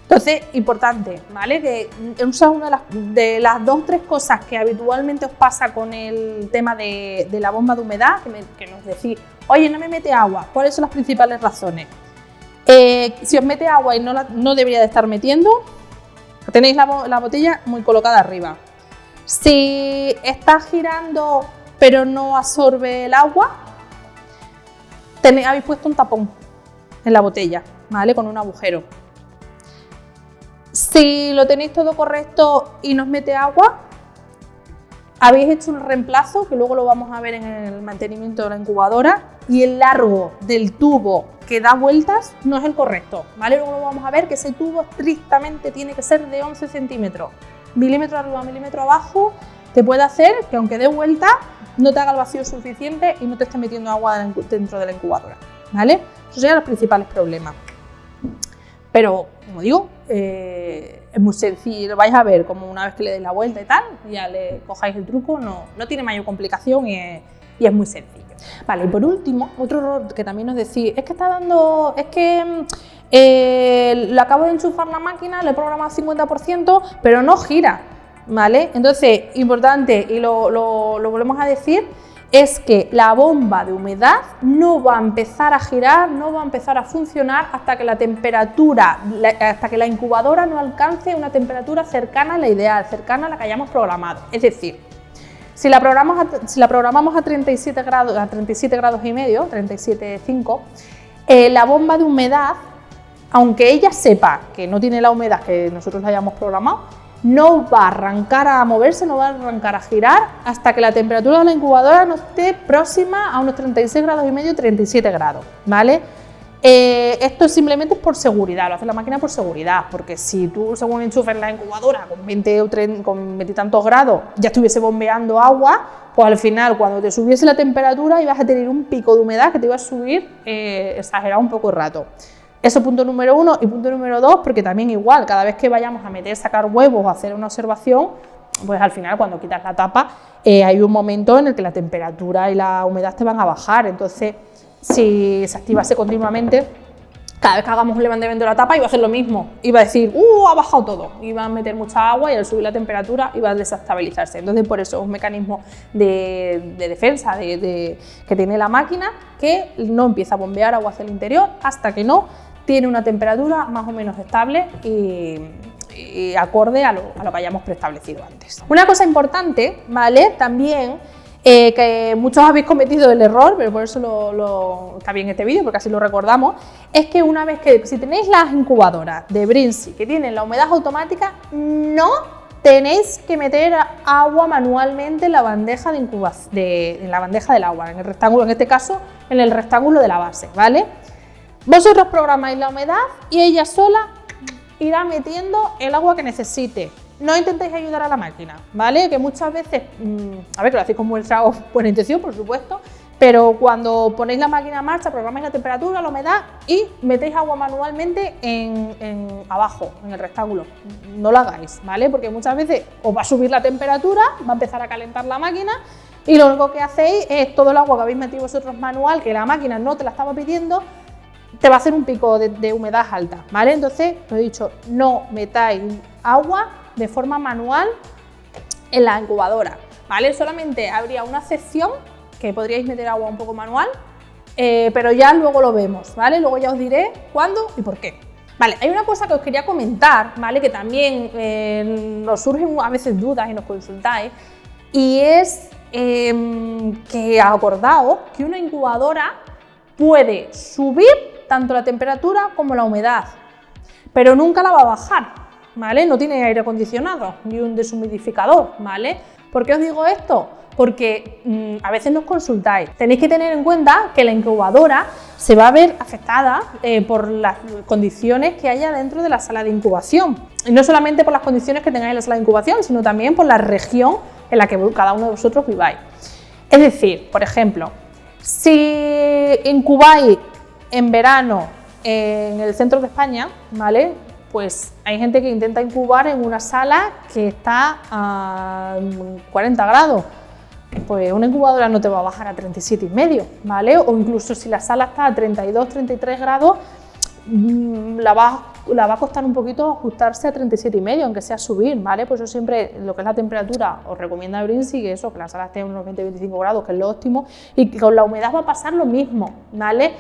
Entonces, importante, ¿vale? Que esa es una de las 2 o 3 cosas que habitualmente os pasa con el tema de la bomba de humedad, que nos decís, oye, no me mete agua. ¿Cuáles son las principales razones? Si os mete agua y no debería de estar metiendo, tenéis la botella muy colocada arriba. Si está girando pero no absorbe el agua, habéis puesto un tapón en la botella, ¿vale? Con un agujero. Si lo tenéis todo correcto y nos mete agua, habéis hecho un reemplazo, que luego lo vamos a ver en el mantenimiento de la incubadora, y el largo del tubo que da vueltas no es el correcto, ¿vale? Luego lo vamos a ver que ese tubo estrictamente tiene que ser de 11 centímetros, milímetro arriba, milímetro abajo, te puede hacer que aunque dé vuelta no te haga el vacío suficiente y no te esté metiendo agua dentro de la incubadora, ¿vale? Esos serían los principales problemas. Pero, como digo, es muy sencillo, lo vais a ver como una vez que le deis la vuelta y tal, ya le cojáis el truco, no tiene mayor complicación y es muy sencillo. Vale, y por último, otro error que también nos decís, es que le acabo de enchufar la máquina, le he programado 50%, pero no gira, ¿vale? Entonces, importante, y lo volvemos a decir, es que la bomba de humedad no va a empezar a girar, no va a empezar a funcionar hasta que la temperatura, hasta que la incubadora no alcance una temperatura cercana a la ideal, cercana a la que hayamos programado. Es decir, si la programamos a 37 grados, a 37 grados y medio, 37,5, la bomba de humedad, aunque ella sepa que no tiene la humedad que nosotros la hayamos programado, no va a arrancar a moverse, no va a arrancar a girar hasta que la temperatura de la incubadora no esté próxima a unos 36 grados y medio, 37 grados, ¿vale? Esto simplemente es por seguridad, lo hace la máquina por seguridad, porque si tú según enchufes la incubadora con 20 y tantos grados ya estuviese bombeando agua, pues al final cuando te subiese la temperatura ibas a tener un pico de humedad que te iba a subir exagerado un poco el rato. Eso punto número 1 y punto número 2, porque también igual, cada vez que vayamos a sacar huevos o hacer una observación, pues al final cuando quitas la tapa hay un momento en el que la temperatura y la humedad te van a bajar, entonces si se activase continuamente, cada vez que hagamos un levantamiento de la tapa iba a hacer lo mismo, iba a decir, ha bajado todo, iba a meter mucha agua y al subir la temperatura iba a desestabilizarse. Entonces por eso es un mecanismo de defensa que tiene la máquina, que no empieza a bombear agua hacia el interior hasta que no tiene una temperatura más o menos estable y acorde a lo que hayamos preestablecido antes. Una cosa importante, ¿vale? También que muchos habéis cometido el error, pero por eso está bien este vídeo, porque así lo recordamos, es que una vez que, si tenéis las incubadoras de Brinsea que tienen la humedad automática, no tenéis que meter agua manualmente en la bandeja en la bandeja del agua, en el rectángulo, en este caso, en el rectángulo de la base, ¿vale? Vosotros programáis la humedad y ella sola irá metiendo el agua que necesite. No intentéis ayudar a la máquina, ¿vale? Que muchas veces, a ver, que lo hacéis con vuestra buena intención, por supuesto, pero cuando ponéis la máquina en marcha, programáis la temperatura, la humedad y metéis agua manualmente abajo, en el rectángulo. No lo hagáis, ¿vale? Porque muchas veces os va a subir la temperatura, va a empezar a calentar la máquina y lo único que hacéis es todo el agua que habéis metido vosotros manual, que la máquina no te la estaba pidiendo, te va a hacer un pico de humedad alta, ¿vale? Entonces, lo he dicho, no metáis agua de forma manual en la incubadora, ¿vale? Solamente habría una sección que podríais meter agua un poco manual, pero ya luego lo vemos, ¿vale? Luego ya os diré cuándo y por qué. Vale, hay una cosa que os quería comentar, ¿vale? Que también nos surgen a veces dudas y nos consultáis, y es que acordaos que una incubadora puede subir tanto la temperatura como la humedad, pero nunca la va a bajar, ¿vale? No tiene aire acondicionado ni un deshumidificador, ¿vale? ¿Por qué os digo esto? Porque a veces nos consultáis. Tenéis que tener en cuenta que la incubadora se va a ver afectada por las condiciones que haya dentro de la sala de incubación. Y no solamente por las condiciones que tengáis en la sala de incubación, sino también por la región en la que cada uno de vosotros viváis. Es decir, por ejemplo, si incubáis en verano en el centro de España, ¿vale? Pues hay gente que intenta incubar en una sala que está a 40 grados. Pues una incubadora no te va a bajar a 37,5, ¿vale? O incluso si la sala está a 32, 33 grados, la va a costar un poquito ajustarse a 37,5, aunque sea subir, ¿vale? Por eso siempre lo que es la temperatura os recomienda Brinsea, que eso, que la sala esté a unos 20-25 grados, que es lo óptimo, y que con la humedad va a pasar lo mismo, ¿vale?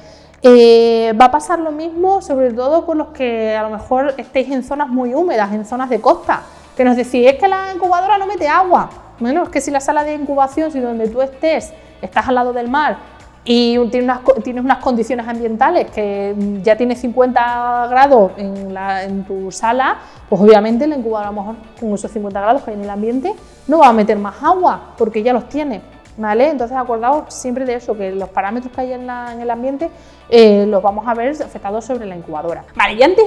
Va a pasar lo mismo sobre todo con los que a lo mejor estéis en zonas muy húmedas, en zonas de costa, que nos decís, es que la incubadora no mete agua. Bueno, es que si la sala de incubación, si donde tú estés, estás al lado del mar y tienes unas condiciones ambientales que ya tienes 50 grados en tu sala, pues obviamente la incubadora a lo mejor con esos 50 grados que hay en el ambiente no va a meter más agua porque ya los tiene, ¿vale? Entonces acordaos siempre de eso, que los parámetros que hay en el ambiente los vamos a ver afectados sobre la incubadora. Vale, y antes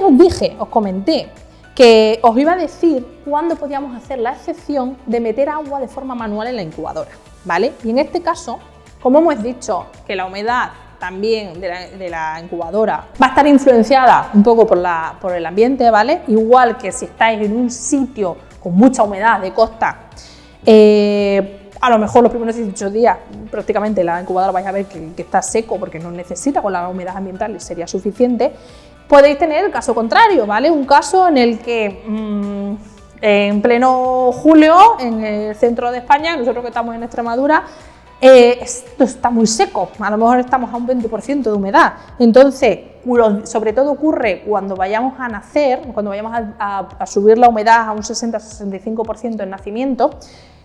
os comenté que os iba a decir cuándo podíamos hacer la excepción de meter agua de forma manual en la incubadora, ¿vale? Y en este caso, como hemos dicho que la humedad también de la incubadora va a estar influenciada un poco por el ambiente, ¿vale? Igual que si estáis en un sitio con mucha humedad de costa, a lo mejor los primeros 18 días prácticamente la incubadora vais a ver que está seco porque no necesita, con la humedad ambiental sería suficiente. Podéis tener el caso contrario, ¿vale? Un caso en el que en pleno julio, en el centro de España, nosotros que estamos en Extremadura, esto está muy seco, a lo mejor estamos a un 20% de humedad. Entonces, sobre todo ocurre cuando vayamos a nacer, cuando vayamos a subir la humedad a un 60-65% en nacimiento,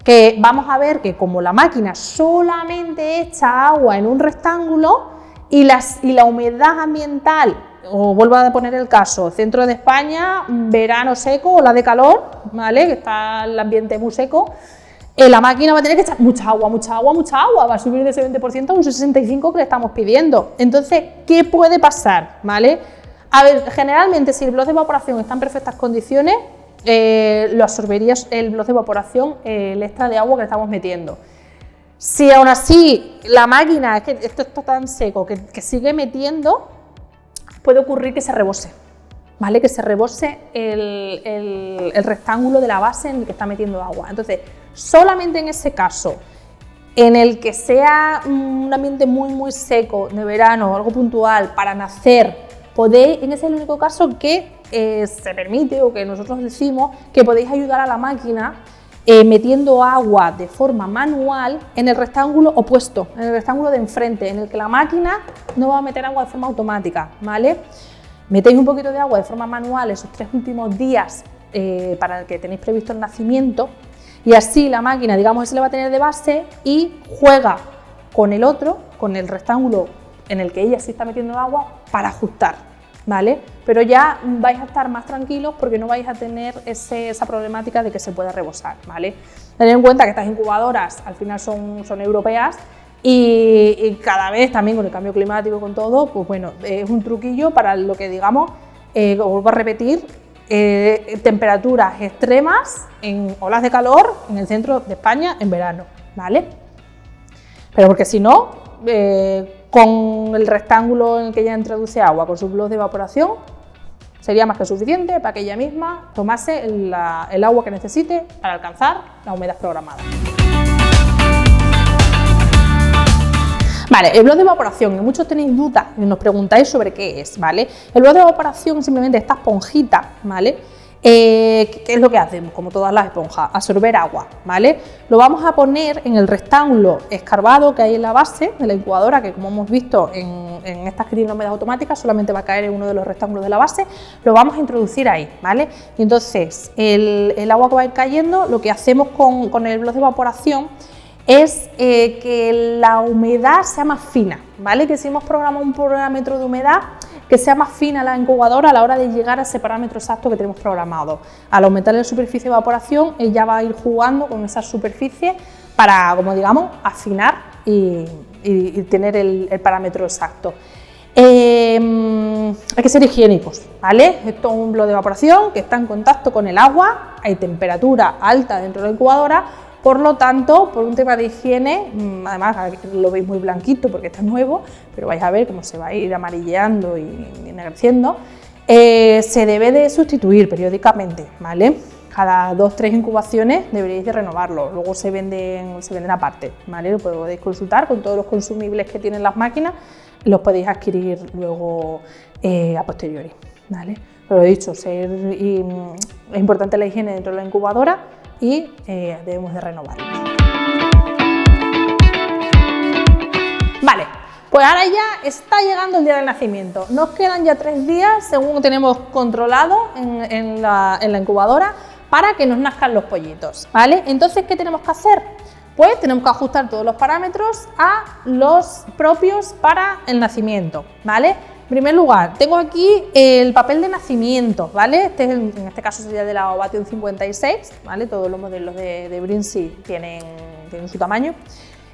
que vamos a ver que como la máquina solamente echa agua en un rectángulo y la humedad ambiental, o vuelvo a poner el caso, centro de España, verano seco, ola de calor, ¿vale? Que está el ambiente muy seco, la máquina va a tener que echar mucha agua, va a subir de ese 20% a un 65% que le estamos pidiendo. Entonces, ¿qué puede pasar? ¿Vale? A ver, generalmente si el bloque de evaporación está en perfectas condiciones, lo absorbería el bloque de evaporación, el extra de agua que le estamos metiendo. Si aún así la máquina, es que esto está tan seco que sigue metiendo, puede ocurrir que se rebose, ¿vale? Que se rebose el rectángulo de la base en el que está metiendo agua. Entonces, solamente en ese caso, en el que sea un ambiente muy seco, de verano, algo puntual, para nacer, podéis, en ese es el único caso que se permite, o que nosotros decimos, que podéis ayudar a la máquina metiendo agua de forma manual en el rectángulo opuesto, en el rectángulo de enfrente, en el que la máquina no va a meter agua de forma automática, ¿vale? Metéis un poquito de agua de forma manual esos 3 últimos días para el que tenéis previsto el nacimiento, y así la máquina, digamos, se le va a tener de base y juega con el otro, con el rectángulo en el que ella sí está metiendo agua, para ajustar, ¿vale? Pero ya vais a estar más tranquilos porque no vais a tener esa problemática de que se pueda rebosar, ¿vale? Tened en cuenta que estas incubadoras al final son europeas y cada vez también con el cambio climático, con todo, pues bueno, es un truquillo para lo que digamos, os vuelvo a repetir, temperaturas extremas en olas de calor en el centro de España en verano, ¿vale? Pero porque si no, con el rectángulo en el que ella introduce agua, con sus bloques de evaporación, sería más que suficiente para que ella misma tomase el agua que necesite para alcanzar la humedad programada. Vale, el bloque de evaporación, que muchos tenéis dudas y nos preguntáis sobre qué es, ¿vale? El bloque de evaporación es simplemente esta esponjita, ¿vale? ¿Qué es lo que hacemos? Como todas las esponjas, absorber agua, ¿vale? Lo vamos a poner en el rectángulo escarbado que hay en la base de la incubadora, que como hemos visto en estas que tienen humedad automática, solamente va a caer en uno de los rectángulos de la base, lo vamos a introducir ahí, ¿vale? Y entonces, el agua que va a ir cayendo, lo que hacemos con el bloque de evaporación es que la humedad sea más fina, ¿vale? Que si hemos programado un parámetro de humedad, que sea más fina la incubadora a la hora de llegar a ese parámetro exacto que tenemos programado. Al aumentar la superficie de evaporación, ella va a ir jugando con esa superficie para, como digamos, afinar y tener el parámetro exacto. Hay que ser higiénicos, ¿vale? Esto es un bloque de evaporación que está en contacto con el agua, hay temperatura alta dentro de la incubadora, por lo tanto, por un tema de higiene, además lo veis muy blanquito porque está nuevo, pero vais a ver cómo se va a ir amarilleando y ennegreciendo, se debe de sustituir periódicamente, ¿vale? Cada 2-3 incubaciones deberíais de renovarlo, luego se venden aparte, ¿vale? Lo podéis consultar con todos los consumibles que tienen las máquinas, los podéis adquirir luego a posteriori, ¿vale? Pero lo he dicho, es importante la higiene dentro de la incubadora y debemos de renovarlo. Vale, pues ahora ya está llegando el día del nacimiento, nos quedan ya 3 días según tenemos controlado en la incubadora para que nos nazcan los pollitos, ¿vale? Entonces, ¿qué tenemos que hacer? Pues tenemos que ajustar todos los parámetros a los propios para el nacimiento, ¿vale? En primer lugar, tengo aquí el papel de nacimiento, ¿vale? En este caso sería de la Ovation 56, ¿vale? Todos los modelos de Brinsea tienen su tamaño.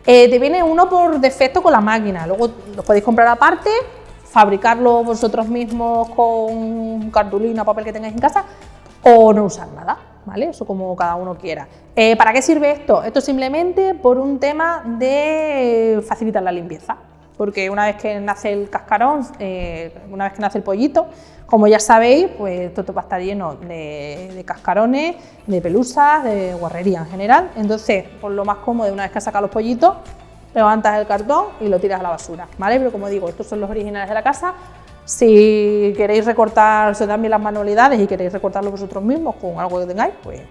Te viene uno por defecto con la máquina, luego los podéis comprar aparte, fabricarlo vosotros mismos con cartulina o papel que tengáis en casa o no usar nada, ¿vale? Eso como cada uno quiera. ¿Para qué sirve esto? Esto simplemente por un tema de facilitar la limpieza, porque una vez que nace el cascarón, una vez que nace el pollito, como ya sabéis, pues todo va a estar lleno de cascarones, de pelusas, de guarrería en general. Entonces, pues lo más cómodo, una vez que has sacado los pollitos, levantas el cartón y lo tiras a la basura, ¿vale? Pero como digo, estos son los originales de la casa. Si queréis recortar, se dan bien las manualidades y queréis recortarlo vosotros mismos con algo que tengáis, pues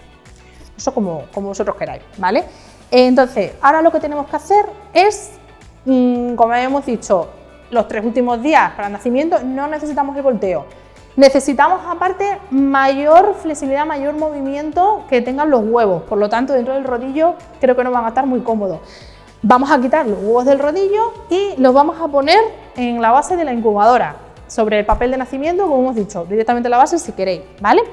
eso como vosotros queráis, ¿vale? Entonces, ahora lo que tenemos que hacer es, como habíamos dicho, los 3 últimos días para el nacimiento no necesitamos el volteo. Necesitamos aparte mayor flexibilidad, mayor movimiento que tengan los huevos, por lo tanto dentro del rodillo creo que no van a estar muy cómodos. Vamos a quitar los huevos del rodillo y los vamos a poner en la base de la incubadora, sobre el papel de nacimiento, como hemos dicho, directamente en la base si queréis, ¿vale?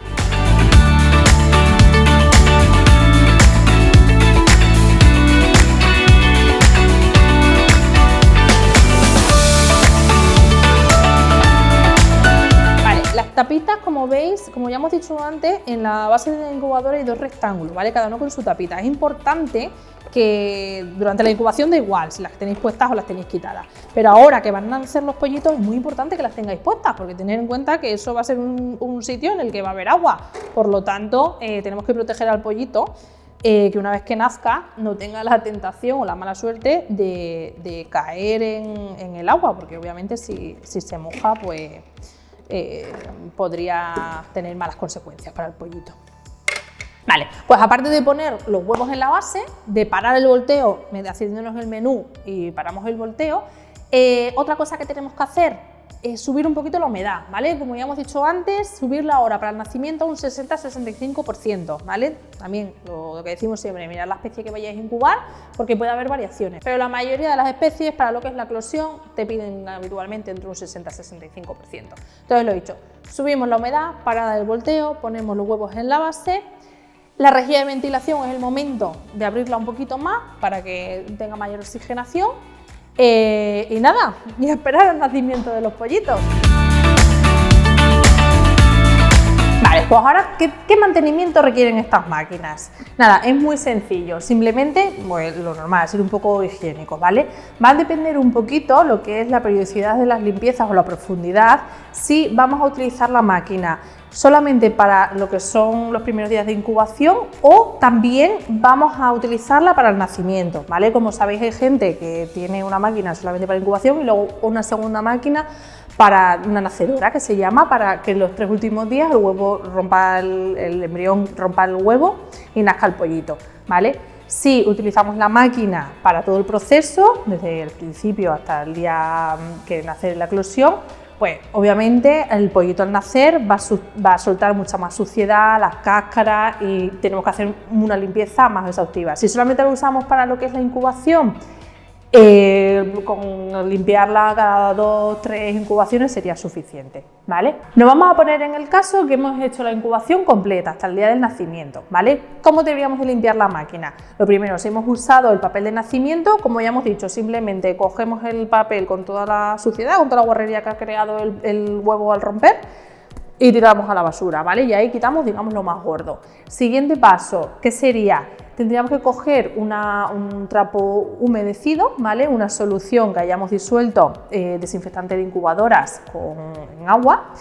Las tapitas, como veis, como ya hemos dicho antes, en la base de la incubadora hay 2 rectángulos, ¿vale? Cada uno con su tapita. Es importante que durante la incubación da igual si las tenéis puestas o las tenéis quitadas, pero ahora que van a nacer los pollitos es muy importante que las tengáis puestas, porque tened en cuenta que eso va a ser un sitio en el que va a haber agua, por lo tanto tenemos que proteger al pollito, que una vez que nazca no tenga la tentación o la mala suerte de caer en el agua, porque obviamente si se moja pues podría tener malas consecuencias para el pollito. Vale, pues aparte de poner los huevos en la base, de parar el volteo, haciéndonos el menú y paramos el volteo, otra cosa que tenemos que hacer es subir un poquito la humedad, ¿vale? Como ya hemos dicho antes, subirla ahora para el nacimiento a un 60-65%, ¿vale? También lo que decimos siempre, mirad la especie que vayáis a incubar, porque puede haber variaciones, pero la mayoría de las especies para lo que es la eclosión te piden habitualmente entre un 60-65%. Entonces lo he dicho, subimos la humedad, parada del volteo, ponemos los huevos en la base. La rejilla de ventilación es el momento de abrirla un poquito más para que tenga mayor oxigenación. Y nada, y esperar el nacimiento de los pollitos. Vale, pues ahora, ¿qué mantenimiento requieren estas máquinas? Nada, es muy sencillo, simplemente pues, lo normal, ser un poco higiénico, ¿vale? Va a depender un poquito lo que es la periodicidad de las limpiezas o la profundidad, si vamos a utilizar la máquina solamente para lo que son los primeros días de incubación o también vamos a utilizarla para el nacimiento, ¿vale? Como sabéis, hay gente que tiene una máquina solamente para incubación y luego una segunda máquina para una nacedora, que se llama, para que en los 3 últimos días el huevo rompa el embrión rompa el huevo y nazca el pollito, ¿vale? Si utilizamos la máquina para todo el proceso, desde el principio hasta el día que nace la eclosión, pues obviamente el pollito al nacer va a soltar mucha más suciedad, las cáscaras y tenemos que hacer una limpieza más exhaustiva. Si solamente lo usamos para lo que es la incubación, con limpiarla cada 2-3 incubaciones sería suficiente, ¿vale? Nos vamos a poner en el caso que hemos hecho la incubación completa hasta el día del nacimiento, ¿vale? ¿Cómo deberíamos de limpiar la máquina? Lo primero, si hemos usado el papel de nacimiento, como ya hemos dicho, simplemente cogemos el papel con toda la suciedad, con toda la guarrería que ha creado el huevo al romper, y tiramos a la basura, ¿vale? Y ahí quitamos, digamos, lo más gordo. Siguiente paso, ¿qué sería? Tendríamos que coger un trapo humedecido, ¿vale? Una solución que hayamos disuelto, desinfectante de incubadoras en agua.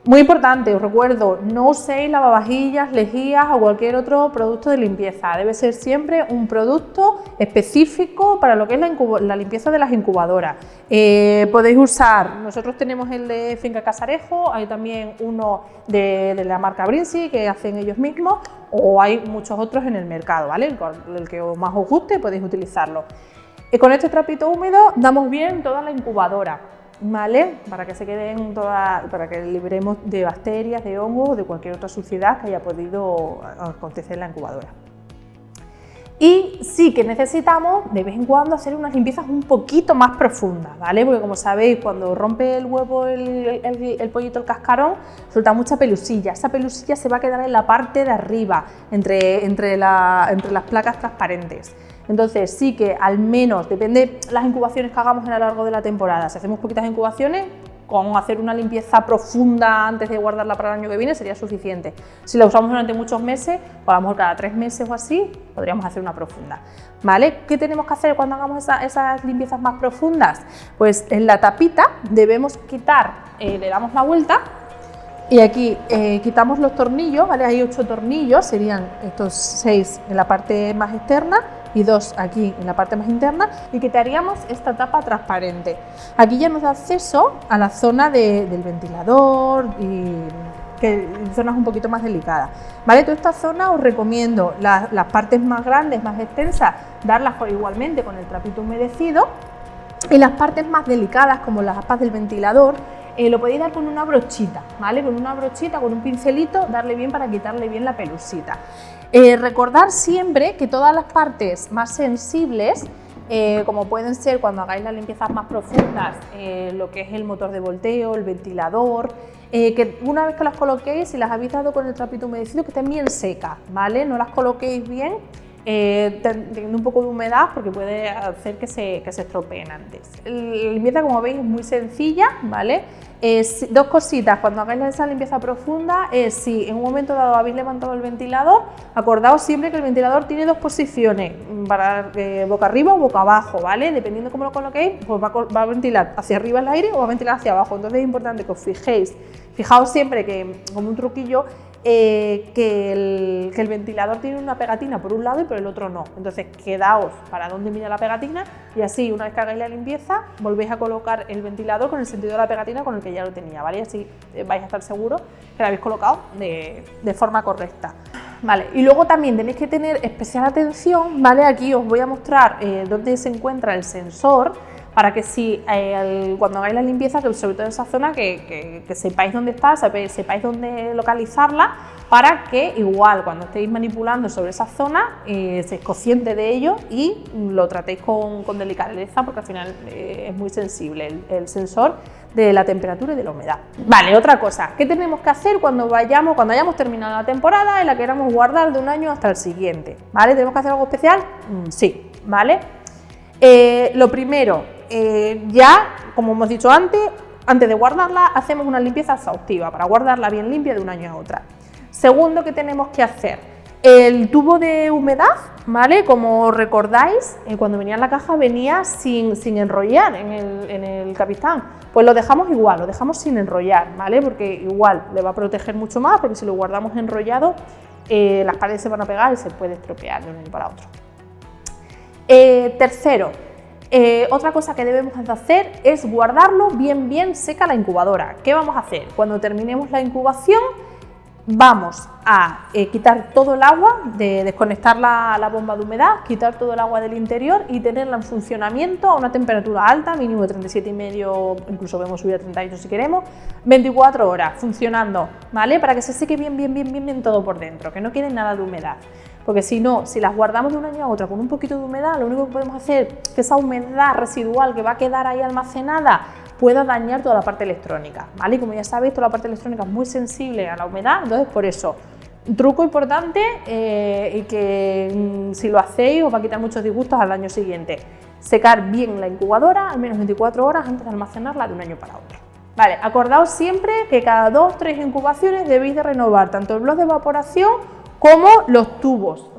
Muy importante, os recuerdo, no uséis lavavajillas, lejías o cualquier otro producto de limpieza. Debe ser siempre un producto específico para lo que es la limpieza de las incubadoras. Podéis usar, nosotros tenemos el de Finca Casarejo, hay también uno de la marca Brinsi que hacen ellos mismos, o hay muchos otros en el mercado, ¿vale? El que más os guste podéis utilizarlo. Con este trapito húmedo damos bien toda la incubadora, ¿vale? Para que se queden para que libremos de bacterias, de hongos o de cualquier otra suciedad que haya podido acontecer en la incubadora. Y sí que necesitamos de vez en cuando hacer unas limpiezas un poquito más profundas, ¿vale? Porque como sabéis, cuando rompe el huevo el pollito, el cascarón, suelta mucha pelusilla. Esa pelusilla se va a quedar en la parte de arriba, entre las placas transparentes. Entonces sí que al menos, depende las incubaciones que hagamos a lo largo de la temporada. Si hacemos poquitas incubaciones, con hacer una limpieza profunda antes de guardarla para el año que viene sería suficiente. Si la usamos durante muchos meses, pues a lo mejor cada 3 meses o así, podríamos hacer una profunda, ¿vale? ¿Qué tenemos que hacer cuando hagamos esas limpiezas más profundas? Pues en la tapita debemos quitar, le damos la vuelta y aquí quitamos los tornillos, ¿vale? Hay 8 tornillos, serían estos 6 en la parte más externa y 2 aquí en la parte más interna, y quitaríamos esta tapa transparente. Aquí ya nos da acceso a la zona del ventilador y que zonas un poquito más delicadas, ¿vale? Toda esta zona os recomiendo las partes más grandes, más extensas, darlas igualmente con el trapito humedecido, y las partes más delicadas como las aspas del ventilador lo podéis dar con una brochita, ¿vale? Con una brochita, con un pincelito, darle bien para quitarle bien la pelusita. Recordar siempre que todas las partes más sensibles, como pueden ser cuando hagáis las limpiezas más profundas, lo que es el motor de volteo, el ventilador, que una vez que las coloquéis y las habéis dado con el trapito humedecido, que estén bien secas, ¿vale? No las coloquéis bien teniendo un poco de humedad porque puede hacer que se estropeen antes. La limpieza, como veis, es muy sencilla, ¿vale? Dos cositas cuando hagáis esa limpieza profunda es si en un momento dado habéis levantado el ventilador, acordaos siempre que el ventilador tiene 2 posiciones, para boca arriba o boca abajo, ¿vale? Dependiendo cómo lo coloquéis, pues va a ventilar hacia arriba el aire o va a ventilar hacia abajo. Entonces es importante que os fijaos siempre que, como un truquillo, que el ventilador tiene una pegatina por un lado y por el otro no. Entonces quedaos para donde mira la pegatina y así una vez que hagáis la limpieza volvéis a colocar el ventilador con el sentido de la pegatina con el que ya lo tenía, ¿vale? Y así vais a estar seguros que lo habéis colocado de forma correcta. Vale, y luego también tenéis que tener especial atención, ¿vale? Aquí os voy a mostrar dónde se encuentra el sensor, para que cuando hagáis la limpieza, que sobre todo en esa zona, que sepáis dónde está, sepáis dónde localizarla, para que igual cuando estéis manipulando sobre esa zona seáis conscientes de ello y lo tratéis con delicadeza, porque al final es muy sensible el sensor de la temperatura y de la humedad. Vale, otra cosa, ¿qué tenemos que hacer cuando hayamos terminado la temporada y la queramos guardar de un año hasta el siguiente? ¿Vale? ¿Tenemos que hacer algo especial? Sí, ¿vale? Lo primero, ya, como hemos dicho antes de guardarla, hacemos una limpieza exhaustiva para guardarla bien limpia de un año a otro. Segundo, ¿qué tenemos que hacer? El tubo de humedad, ¿vale? Como recordáis, cuando venía en la caja venía sin enrollar en el capistán. Pues lo dejamos igual, lo dejamos sin enrollar, ¿vale? Porque igual le va a proteger mucho más, porque si lo guardamos enrollado, las paredes se van a pegar y se puede estropear de un año para otro. Tercero, otra cosa que debemos hacer es guardarlo bien seca la incubadora. ¿Qué vamos a hacer? Cuando terminemos la incubación vamos a quitar todo el agua, desconectar la bomba de humedad, quitar todo el agua del interior y tenerla en funcionamiento a una temperatura alta, mínimo de 37,5, incluso podemos subir a 38 si queremos, 24 horas funcionando, ¿vale? Para que se seque bien todo por dentro, que no quede nada de humedad. Porque si no, si las guardamos de un año a otro con un poquito de humedad, lo único que podemos hacer es que esa humedad residual que va a quedar ahí almacenada pueda dañar toda la parte electrónica, ¿vale? Y como ya sabéis, toda la parte electrónica es muy sensible a la humedad, entonces por eso, un truco importante y que si lo hacéis os va a quitar muchos disgustos al año siguiente: secar bien la incubadora al menos 24 horas antes de almacenarla de un año para otro. Vale, acordaos siempre que cada 2-3 incubaciones debéis de renovar tanto el bloc de evaporación como los tubos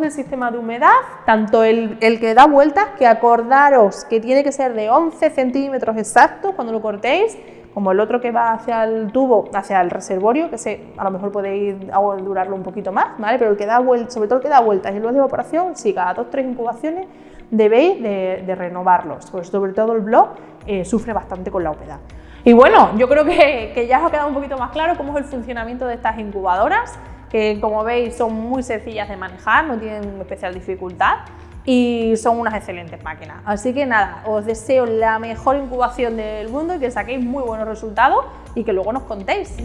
del sistema de humedad, tanto el que da vueltas, que acordaros que tiene que ser de 11 centímetros exactos cuando lo cortéis, como el otro que va hacia el tubo, hacia el reservorio, que a lo mejor podéis durarlo un poquito más, ¿vale? Pero el que da vueltas, sobre todo el que da vueltas y el bloc de evaporación, sí, cada 2-3 incubaciones debéis de renovarlos, pues sobre todo el bloc sufre bastante con la humedad. Y bueno, yo creo que ya os ha quedado un poquito más claro cómo es el funcionamiento de estas incubadoras, que como veis son muy sencillas de manejar, no tienen especial dificultad y son unas excelentes máquinas. Así que nada, os deseo la mejor incubación del mundo y que saquéis muy buenos resultados y que luego nos contéis.